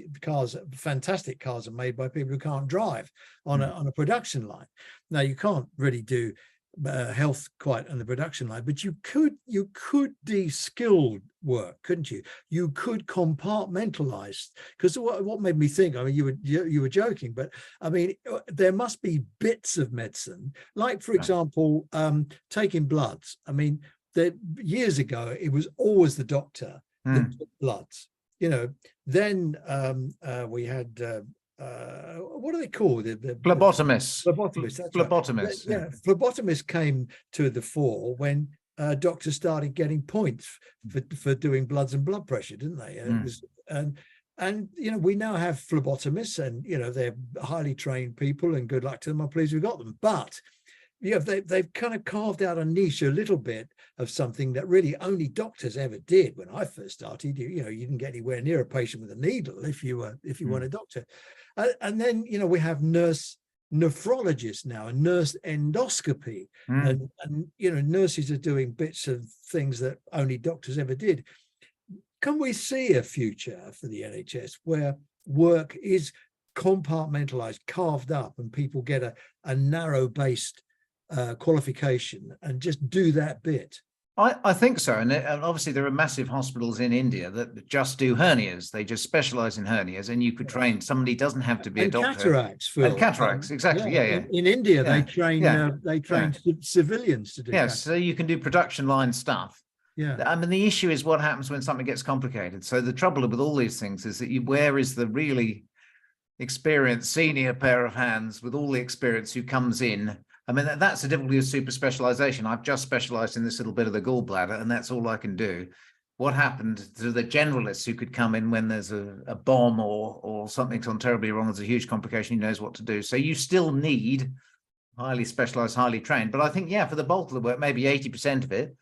fantastic cars are made by people who can't drive on a production line. Now you can't really do health quite on the production line, but you could de-skill work, couldn't you? You could compartmentalize, because what made me think, I mean, you were joking, but I mean, there must be bits of medicine, like for example, taking bloods. I mean, years ago it was always the doctor that took bloods, you know. Then we had what are they called? The phlebotomists. Phlebotomists. Right. Yeah, phlebotomists came to the fore when doctors started getting points for doing bloods and blood pressure, didn't they? And it was, and you know, we now have phlebotomists, and you know, they're highly trained people, and good luck to them. I'm pleased we got them, but yeah, they've kind of carved out a niche a little bit of something that really only doctors ever did. When I first started, you know, you didn't get anywhere near a patient with a needle if you weren't a doctor. And then, you know, we have nurse nephrologists now, and nurse endoscopy, and you know, nurses are doing bits of things that only doctors ever did. can we see a future for the NHS where work is compartmentalized, carved up, and people get a narrow-based qualification and just do that bit? I think so. And obviously there are massive hospitals in India that just do hernias. They just specialize in hernias, and you could train somebody. Doesn't have to be a doctor. Cataracts, Phil. And cataracts, exactly. Yeah. In India, Yeah. they train civilians to do Yes, so you can do production line stuff. Yeah. I mean, the issue is what happens when something gets complicated. So the trouble with all these things is that where is the really experienced senior pair of hands with all the experience who comes in? I mean, that's the difficulty of super specialization. I've just specialized in this little bit of the gallbladder, and that's all I can do. What happened to the generalists who could come in when there's a bomb or something's gone terribly wrong, there's a huge complication, he knows what to do. So you still need highly specialized, highly trained. But I think, yeah, for the bulk of the work, maybe 80% of it,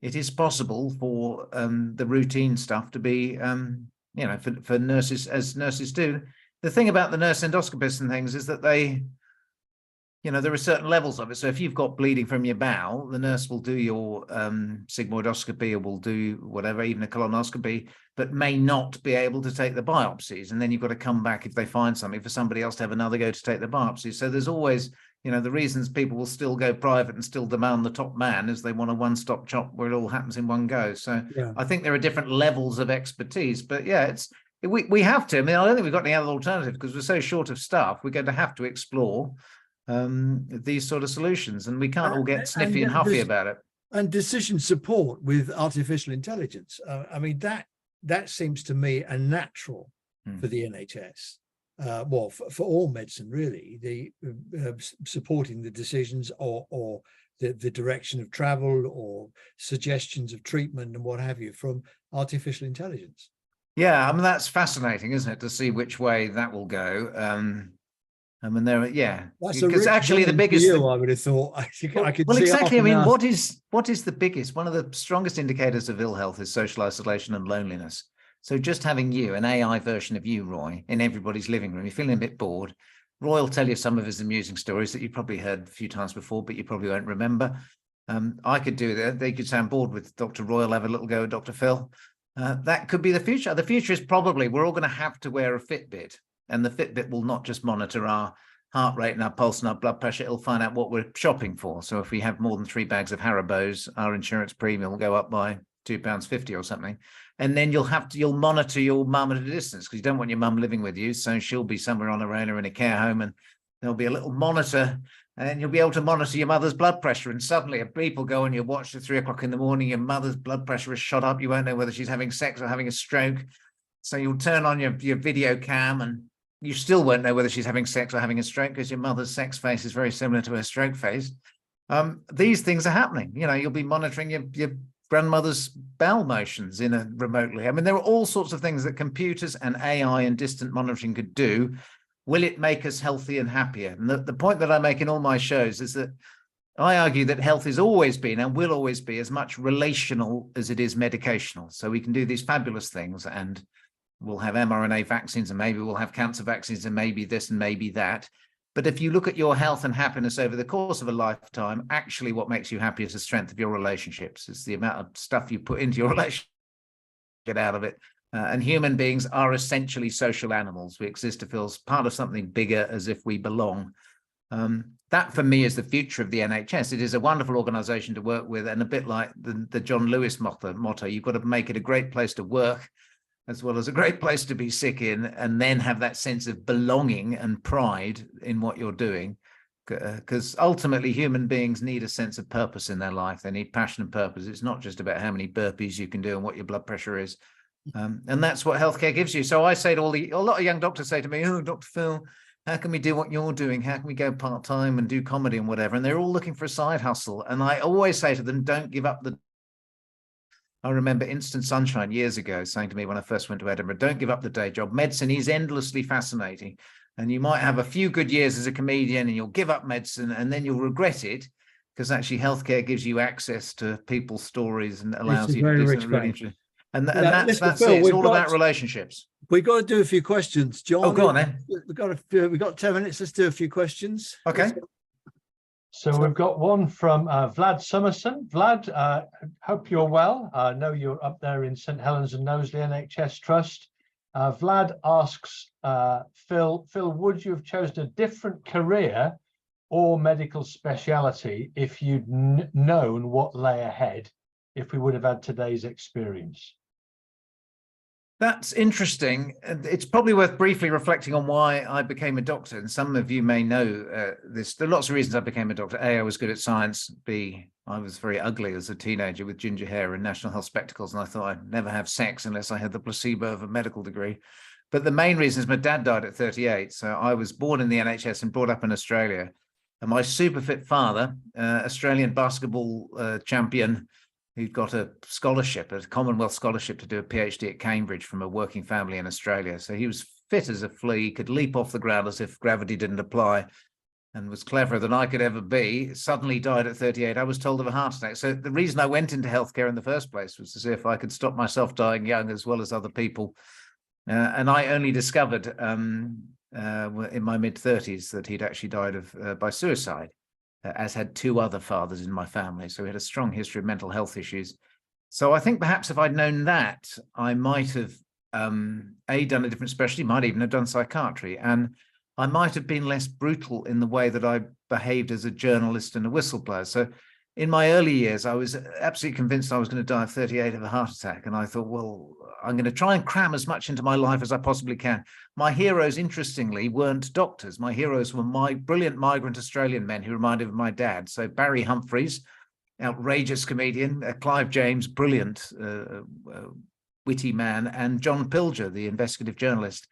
it is possible for the routine stuff to be, for nurses, as nurses do. The thing about the nurse endoscopists and things is that they, there are certain levels of it. So if you've got bleeding from your bowel, the nurse will do your sigmoidoscopy or will do whatever, even a colonoscopy, but may not be able to take the biopsies. And then you've got to come back if they find something for somebody else to have another go to take the biopsies. So there's always, the reasons people will still go private and still demand the top man is they want a one-stop shop where it all happens in one go. So yeah. I think there are different levels of expertise, but yeah, we have to. I mean, I don't think we've got any other alternative because we're so short of staff. We're going to have to explore these sort of solutions, and we can't all get sniffy and huffy about it. And decision support with artificial intelligence. I mean, that seems to me a natural for the NHS. For all medicine, really, the supporting the decisions or the direction of travel or suggestions of treatment and what have you from artificial intelligence. Yeah, I mean, that's fascinating, isn't it, to see which way that will go. I mean, because actually the biggest. I would have thought. I could. Well, exactly. I mean, what is the biggest? One of the strongest indicators of ill health is social isolation and loneliness. So just having you, an AI version of you, Roy, in everybody's living room, you're feeling a bit bored. Roy will tell you some of his amusing stories that you probably heard a few times before, but you probably won't remember. I could do that. They could sound bored with Dr. Roy. I'll have a little go at Dr. Phil. That could be the future. The future is probably we're all going to have to wear a Fitbit. And the Fitbit will not just monitor our heart rate and our pulse and our blood pressure, it'll find out what we're shopping for. So if we have more than 3 bags of Haribos, our insurance premium will go up by £2.50 or something. And then you'll monitor your mum at a distance because you don't want your mum living with you. So she'll be somewhere on her own or in a care home, and there'll be a little monitor, and you'll be able to monitor your mother's blood pressure. And suddenly a beep will go on your watch at 3 o'clock in the morning. Your mother's blood pressure is shot up. You won't know whether she's having sex or having a stroke. So you'll turn on your video cam, and you still won't know whether she's having sex or having a stroke because your mother's sex face is very similar to her stroke face. These things are happening. You'll be monitoring your grandmother's bowel motions remotely. I mean, there are all sorts of things that computers and AI and distant monitoring could do. Will it make us healthy and happier? And the point that I make in all my shows is that I argue that health has always been and will always be as much relational as it is medicational. So we can do these fabulous things, and we'll have mRNA vaccines, and maybe we'll have cancer vaccines, and maybe this and maybe that. But if you look at your health and happiness over the course of a lifetime, actually what makes you happy is the strength of your relationships. It's the amount of stuff you put into your relationship, get out of it. And human beings are essentially social animals. We exist to feel part of something bigger, as if we belong. That for me is the future of the NHS. It is a wonderful organization to work with, and a bit like the John Lewis motto, you've got to make it a great place to work as well as a great place to be sick in, and then have that sense of belonging and pride in what you're doing. Because ultimately human beings need a sense of purpose in their life. They need passion and purpose. It's not just about how many burpees you can do and what your blood pressure is. And that's what healthcare gives you. So I say to a lot of young doctors say to me, oh, Dr. Phil, how can we do what you're doing? How can we go part-time and do comedy and whatever? And they're all looking for a side hustle. And I always say to them, don't give up I remember Instant Sunshine years ago saying to me when I first went to Edinburgh, don't give up the day job. Medicine is endlessly fascinating. And you might have a few good years as a comedian and you'll give up medicine and then you'll regret it, because actually healthcare gives you access to people's stories and allows you to do something really interesting. And that's Phil, it. It's all about relationships. We've got to do a few questions, John. Oh, go on then. We've got 10 minutes. Let's do a few questions. Okay. So we've got one from Vlad Summerson. Vlad, hope you're well. I know you're up there in St Helens and Knowsley NHS Trust. Vlad asks, Phil, would you have chosen a different career or medical speciality if you'd known what lay ahead, if we would have had today's experience? That's interesting. It's probably worth briefly reflecting on why I became a doctor. And some of you may know this. There are lots of reasons I became a doctor. A, I was good at science. B, I was very ugly as a teenager with ginger hair and National Health spectacles. And I thought I'd never have sex unless I had the placebo of a medical degree. But the main reason is my dad died at 38. So I was born in the NHS and brought up in Australia. And my super fit father, Australian basketball champion, who'd got a scholarship, a Commonwealth scholarship to do a PhD at Cambridge from a working family in Australia. So he was fit as a flea, could leap off the ground as if gravity didn't apply, and was cleverer than I could ever be. Suddenly died at 38. I was told of a heart attack. So the reason I went into healthcare in the first place was to see if I could stop myself dying young as well as other people. And I only discovered in my mid-30s that he'd actually died of by suicide, as had two other fathers in my family. So we had a strong history of mental health issues. So I think perhaps if I'd known that, I might have, done a different specialty, might even have done psychiatry. And I might have been less brutal in the way that I behaved as a journalist and a whistleblower. So in my early years, I was absolutely convinced I was going to die at 38 of a heart attack. And I thought, well, I'm going to try and cram as much into my life as I possibly can. My heroes, interestingly, weren't doctors. My heroes were my brilliant migrant Australian men who reminded me of my dad. So Barry Humphries, outrageous comedian, Clive James, brilliant, witty man, and John Pilger, the investigative journalist.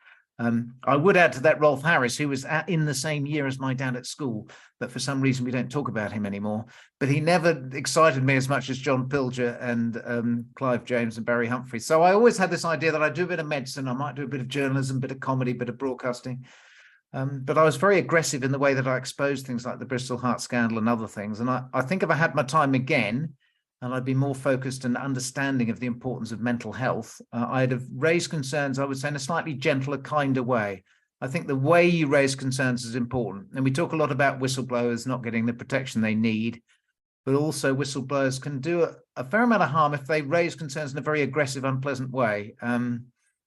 I would add to that Rolf Harris, who was in the same year as my dad at school, but for some reason we don't talk about him anymore. But he never excited me as much as John Pilger and Clive James and Barry Humphries. So I always had this idea that I'd do a bit of medicine, I might do a bit of journalism, a bit of comedy, a bit of broadcasting. But I was very aggressive in the way that I exposed things like the Bristol Heart scandal and other things. And I think if I had my time again, and I'd be more focused and understanding of the importance of mental health, I'd have raised concerns, I would say, in a slightly gentler, kinder way. I think the way you raise concerns is important. And we talk a lot about whistleblowers not getting the protection they need, but also whistleblowers can do a fair amount of harm if they raise concerns in a very aggressive, unpleasant way.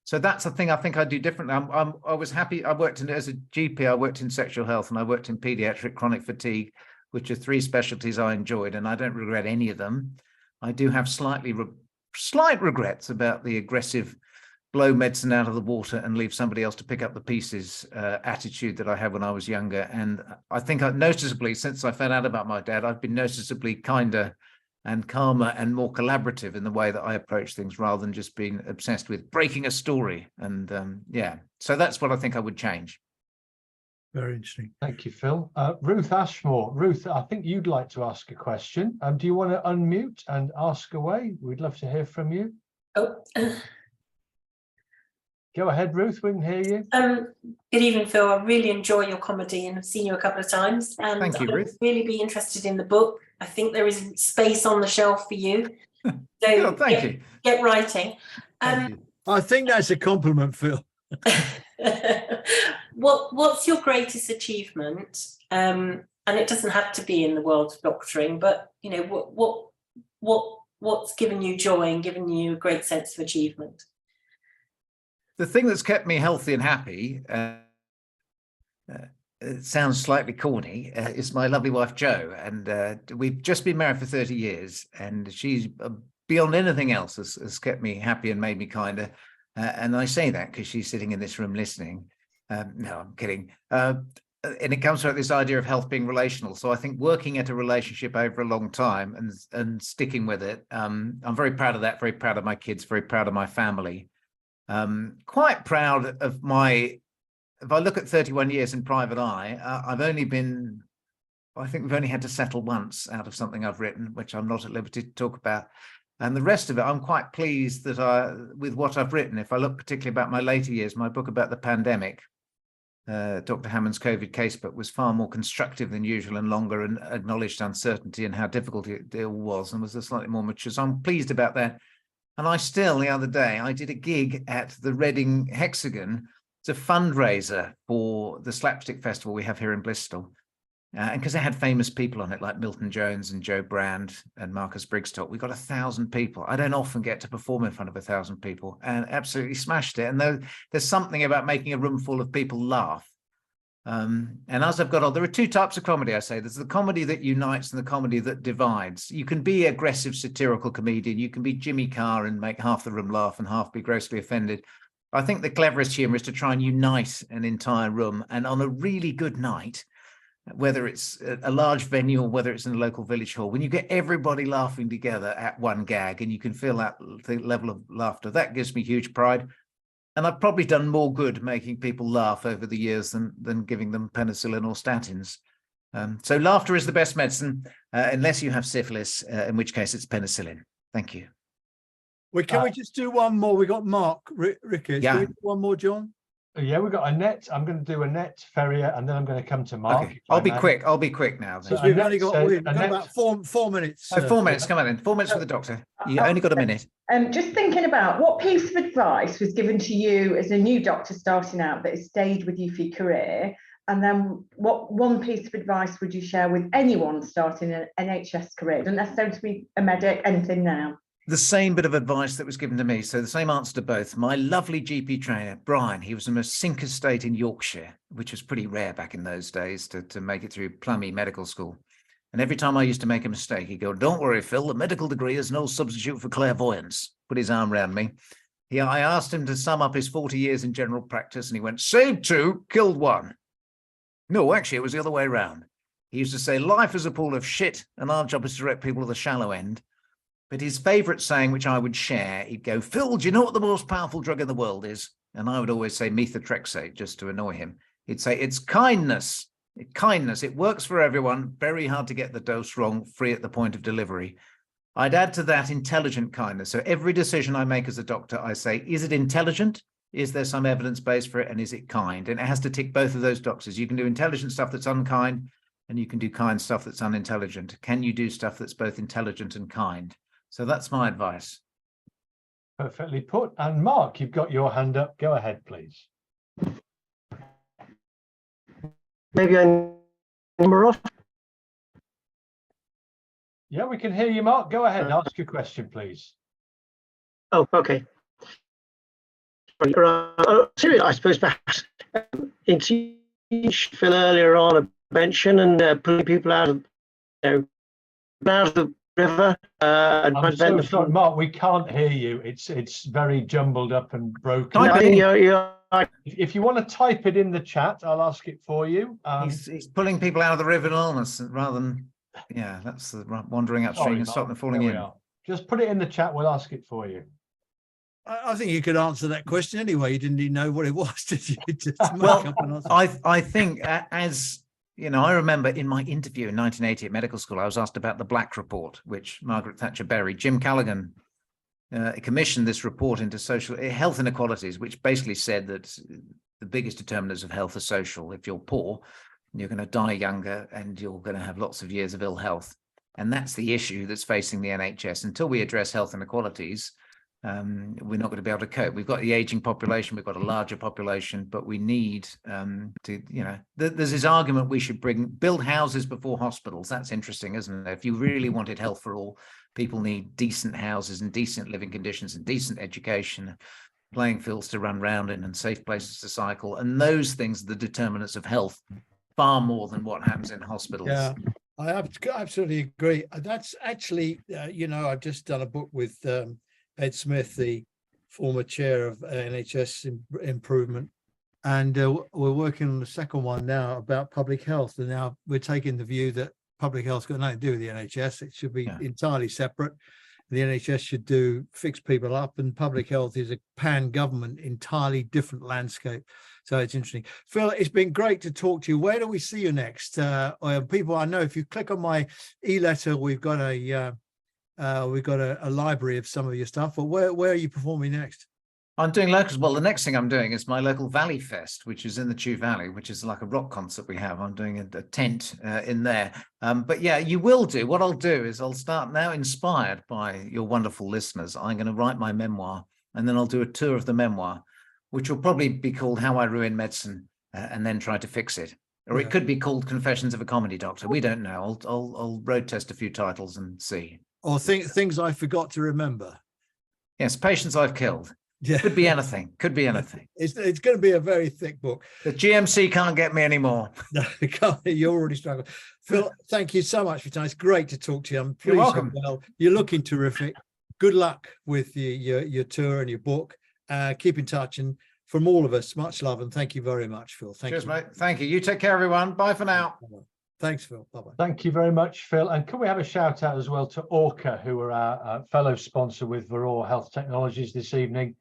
So that's the thing I think I do differently. I was happy. I worked as a GP, I worked in sexual health, and I worked in pediatric chronic fatigue, which are three specialties I enjoyed, and I don't regret any of them. I do have slight regrets about the aggressive blow medicine out of the water and leave somebody else to pick up the pieces attitude that I had when I was younger. And I think noticeably, since I found out about my dad, I've been noticeably kinder and calmer and more collaborative in the way that I approach things, rather than just being obsessed with breaking a story. And yeah, so that's what I think I would change. Very interesting. Thank you, Phil. Ruth Ashmore. Ruth, I think you'd like to ask a question. Do you want to unmute and ask away? We'd love to hear from you. Oh. Go ahead, Ruth, we can hear you. Good evening, Phil. I really enjoy your comedy and I've seen you a couple of times. And thank you, Ruth. I'd really be interested in the book. I think there is space on the shelf for you. So oh, thank you. Get writing. I think that's a compliment, Phil. What's your greatest achievement? And it doesn't have to be in the world of doctoring, but you know, what's given you joy and given you a great sense of achievement? The thing that's kept me healthy and happy, it sounds slightly corny, is my lovely wife Jo, and we've just been married for 30 years, and she's beyond anything else has kept me happy and made me kinder. And I say that because she's sitting in this room listening. No, I'm kidding. And it comes from this idea of health being relational. So I think working at a relationship over a long time and sticking with it, I'm very proud of that, very proud of my kids, very proud of my family. Quite proud of if I look at 31 years in private eye, I think we've only had to settle once out of something I've written, which I'm not at liberty to talk about. And the rest of it, I'm quite pleased that with what I've written. If I look particularly about my later years, my book about the pandemic, Dr. Hammond's COVID casebook, was far more constructive than usual and longer, and acknowledged uncertainty and how difficult it all was, and was a slightly more mature. So I'm pleased about that. And the other day, I did a gig at the Reading Hexagon. It's a fundraiser for the Slapstick Festival we have here in Bristol. And because they had famous people on it, like Milton Jones and Joe Brand and Marcus Brigstocke, we got 1,000 people. I don't often get to perform in front of 1,000 people, and absolutely smashed it. And there's something about making a room full of people laugh. And as I've got on, there are two types of comedy, I say. There's the comedy that unites and the comedy that divides. You can be aggressive, satirical comedian. You can be Jimmy Carr and make half the room laugh and half be grossly offended. I think the cleverest humor is to try and unite an entire room. And on a really good night, whether it's a large venue or whether it's in a local village hall, when you get everybody laughing together at one gag and you can feel that level of laughter, that gives me huge pride. And I've probably done more good making people laugh over the years than giving them penicillin or statins. So laughter is the best medicine, unless you have syphilis, in which case it's penicillin. Thank you. Can we just do one more? We got Mark Ricketts. Yeah. Can we do one more, John? Yeah, we've got Annette. I'm going to do Annette Ferrier, and then I'm going to come to Mark. Okay. I'll be quick. I'll be quick now. So we've only got, about four minutes. Oh, 4 minutes. Come on then. 4 minutes for the doctor. You only got a minute. Just thinking about what piece of advice was given to you as a new doctor starting out that has stayed with you for your career, and then what one piece of advice would you share with anyone starting an NHS career? Doesn't necessarily be a medic, anything now. The same bit of advice that was given to me. So the same answer to both. My lovely GP trainer, Brian, he was from a sinker state in Yorkshire, which was pretty rare back in those days to make it through Plummy Medical School. And every time I used to make a mistake, he'd go, "Don't worry, Phil, the medical degree is no substitute for clairvoyance." Put his arm around me. I asked him to sum up his 40 years in general practice, and he went, "Saved 2, killed 1. No, actually, it was the other way around. He used to say, "Life is a pool of shit, and our job is to direct people to the shallow end." But his favourite saying, which I would share, he'd go, "Phil, do you know what the most powerful drug in the world is?" And I would always say methotrexate, just to annoy him. He'd say, "It's kindness. Kindness. It works for everyone. Very hard to get the dose wrong, free at the point of delivery." I'd add to that intelligent kindness. So every decision I make as a doctor, I say, is it intelligent? Is there some evidence base for it? And is it kind? And it has to tick both of those boxes. You can do intelligent stuff that's unkind, and you can do kind stuff that's unintelligent. Can you do stuff that's both intelligent and kind? So that's my advice. Perfectly put. And Mark, you've got your hand up. Go ahead, please. Maybe I'm off. Yeah, we can hear you, Mark. Go ahead and ask your question, please. Oh, okay. I suppose perhaps into Phil earlier on mention and pulling people out of the river. I'm so sorry, Mark. We can't hear you. It's very jumbled up and broken. If you want to type it in the chat, I'll ask it for you. He's pulling people out of the river illness rather than, yeah, that's the wandering upstream and stopping them falling in. Just put it in the chat. We'll ask it for you. I think you could answer that question anyway. You didn't even know what it was, did you? Well, I think as you know, I remember in my interview in 1980 at medical school, I was asked about the Black Report, which Margaret Thatcher buried. Jim Callaghan commissioned this report into social health inequalities, which basically said that the biggest determinants of health are social. If you're poor, you're going to die younger and you're going to have lots of years of ill health. And that's the issue that's facing the NHS. Until we address health inequalities, we're not going to be able to cope. We've got the aging population, we've got a larger population, but we need to, you know, there's this argument we should build houses before hospitals. That's interesting, isn't it? If you really wanted health for all, people need decent houses and decent living conditions and decent education, playing fields to run round in and safe places to cycle. And those things are the determinants of health far more than what happens in hospitals. Yeah, I absolutely agree. That's actually, you know, I've just done a book with Ed Smith, the former chair of NHS improvement, and we're working on the second one now about public health. And now we're taking the view that public health's got nothing to do with the NHS. It should be entirely separate. The NHS should fix people up, and public health is a pan-government, entirely different landscape. So it's interesting. Phil, it's been great to talk to you. Where do we see you next? People, I know if you click on my e-letter, we've got a library of some of your stuff. But where are you performing next? I'm doing locals. Well, the next thing I'm doing is my local Valley Fest, which is in the Chew Valley, which is like a rock concert we have. I'm doing a tent in there. But yeah, you will do. What I'll do is I'll start now, inspired by your wonderful listeners. I'm going to write my memoir, and then I'll do a tour of the memoir, which will probably be called How I Ruined Medicine and Then Tried to Fix It. Or it could be called Confessions of a Comedy Doctor. We don't know. I'll road test a few titles and see. Or things I forgot to remember. Yes, Patients I've Killed. Yeah. Could be anything. Could be anything. It's going to be a very thick book. The GMC can't get me anymore. No, you're already struggling. Phil, thank you so much for your time. It's great to talk to you. I'm pleased. You're welcome. Well, you're looking terrific. Good luck with your tour and your book. Keep in touch, and from all of us, much love and thank you very much, Phil. Cheers, mate. Thank you. You take care, everyone. Bye for now. Thanks, Phil. Bye-bye. Thank you very much, Phil. And can we have a shout out as well to Orca, who are our fellow sponsor with Varroa Health Technologies this evening.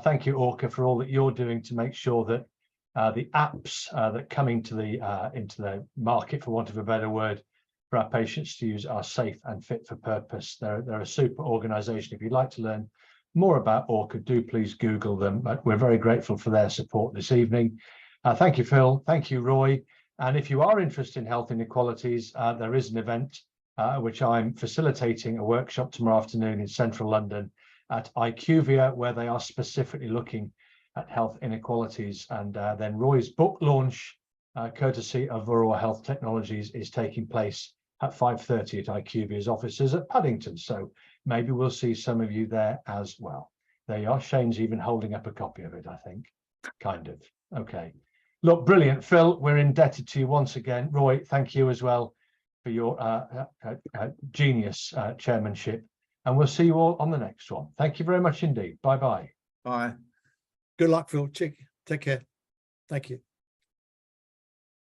Thank you, Orca, for all that you're doing to make sure that the apps that come into the market, for want of a better word, for our patients to use are safe and fit for purpose. They're a super organisation. If you'd like to learn more about Orca, do please Google them. But we're very grateful for their support this evening. Thank you, Phil. Thank you, Roy. And if you are interested in health inequalities, there is an event which I'm facilitating, a workshop tomorrow afternoon in central London at IQVIA, where they are specifically looking at health inequalities. And then Roy's book launch, courtesy of Varroa Health Technologies, is taking place at 5:30 at IQVIA's offices at Paddington. So maybe we'll see some of you there as well. There you are. Shane's even holding up a copy of it, I think. Kind of. Okay. Look, brilliant. Phil, we're indebted to you once again. Roy, thank you as well for your genius chairmanship. And we'll see you all on the next one. Thank you very much indeed. Bye-bye. Bye. Good luck, Phil. Take care. Thank you.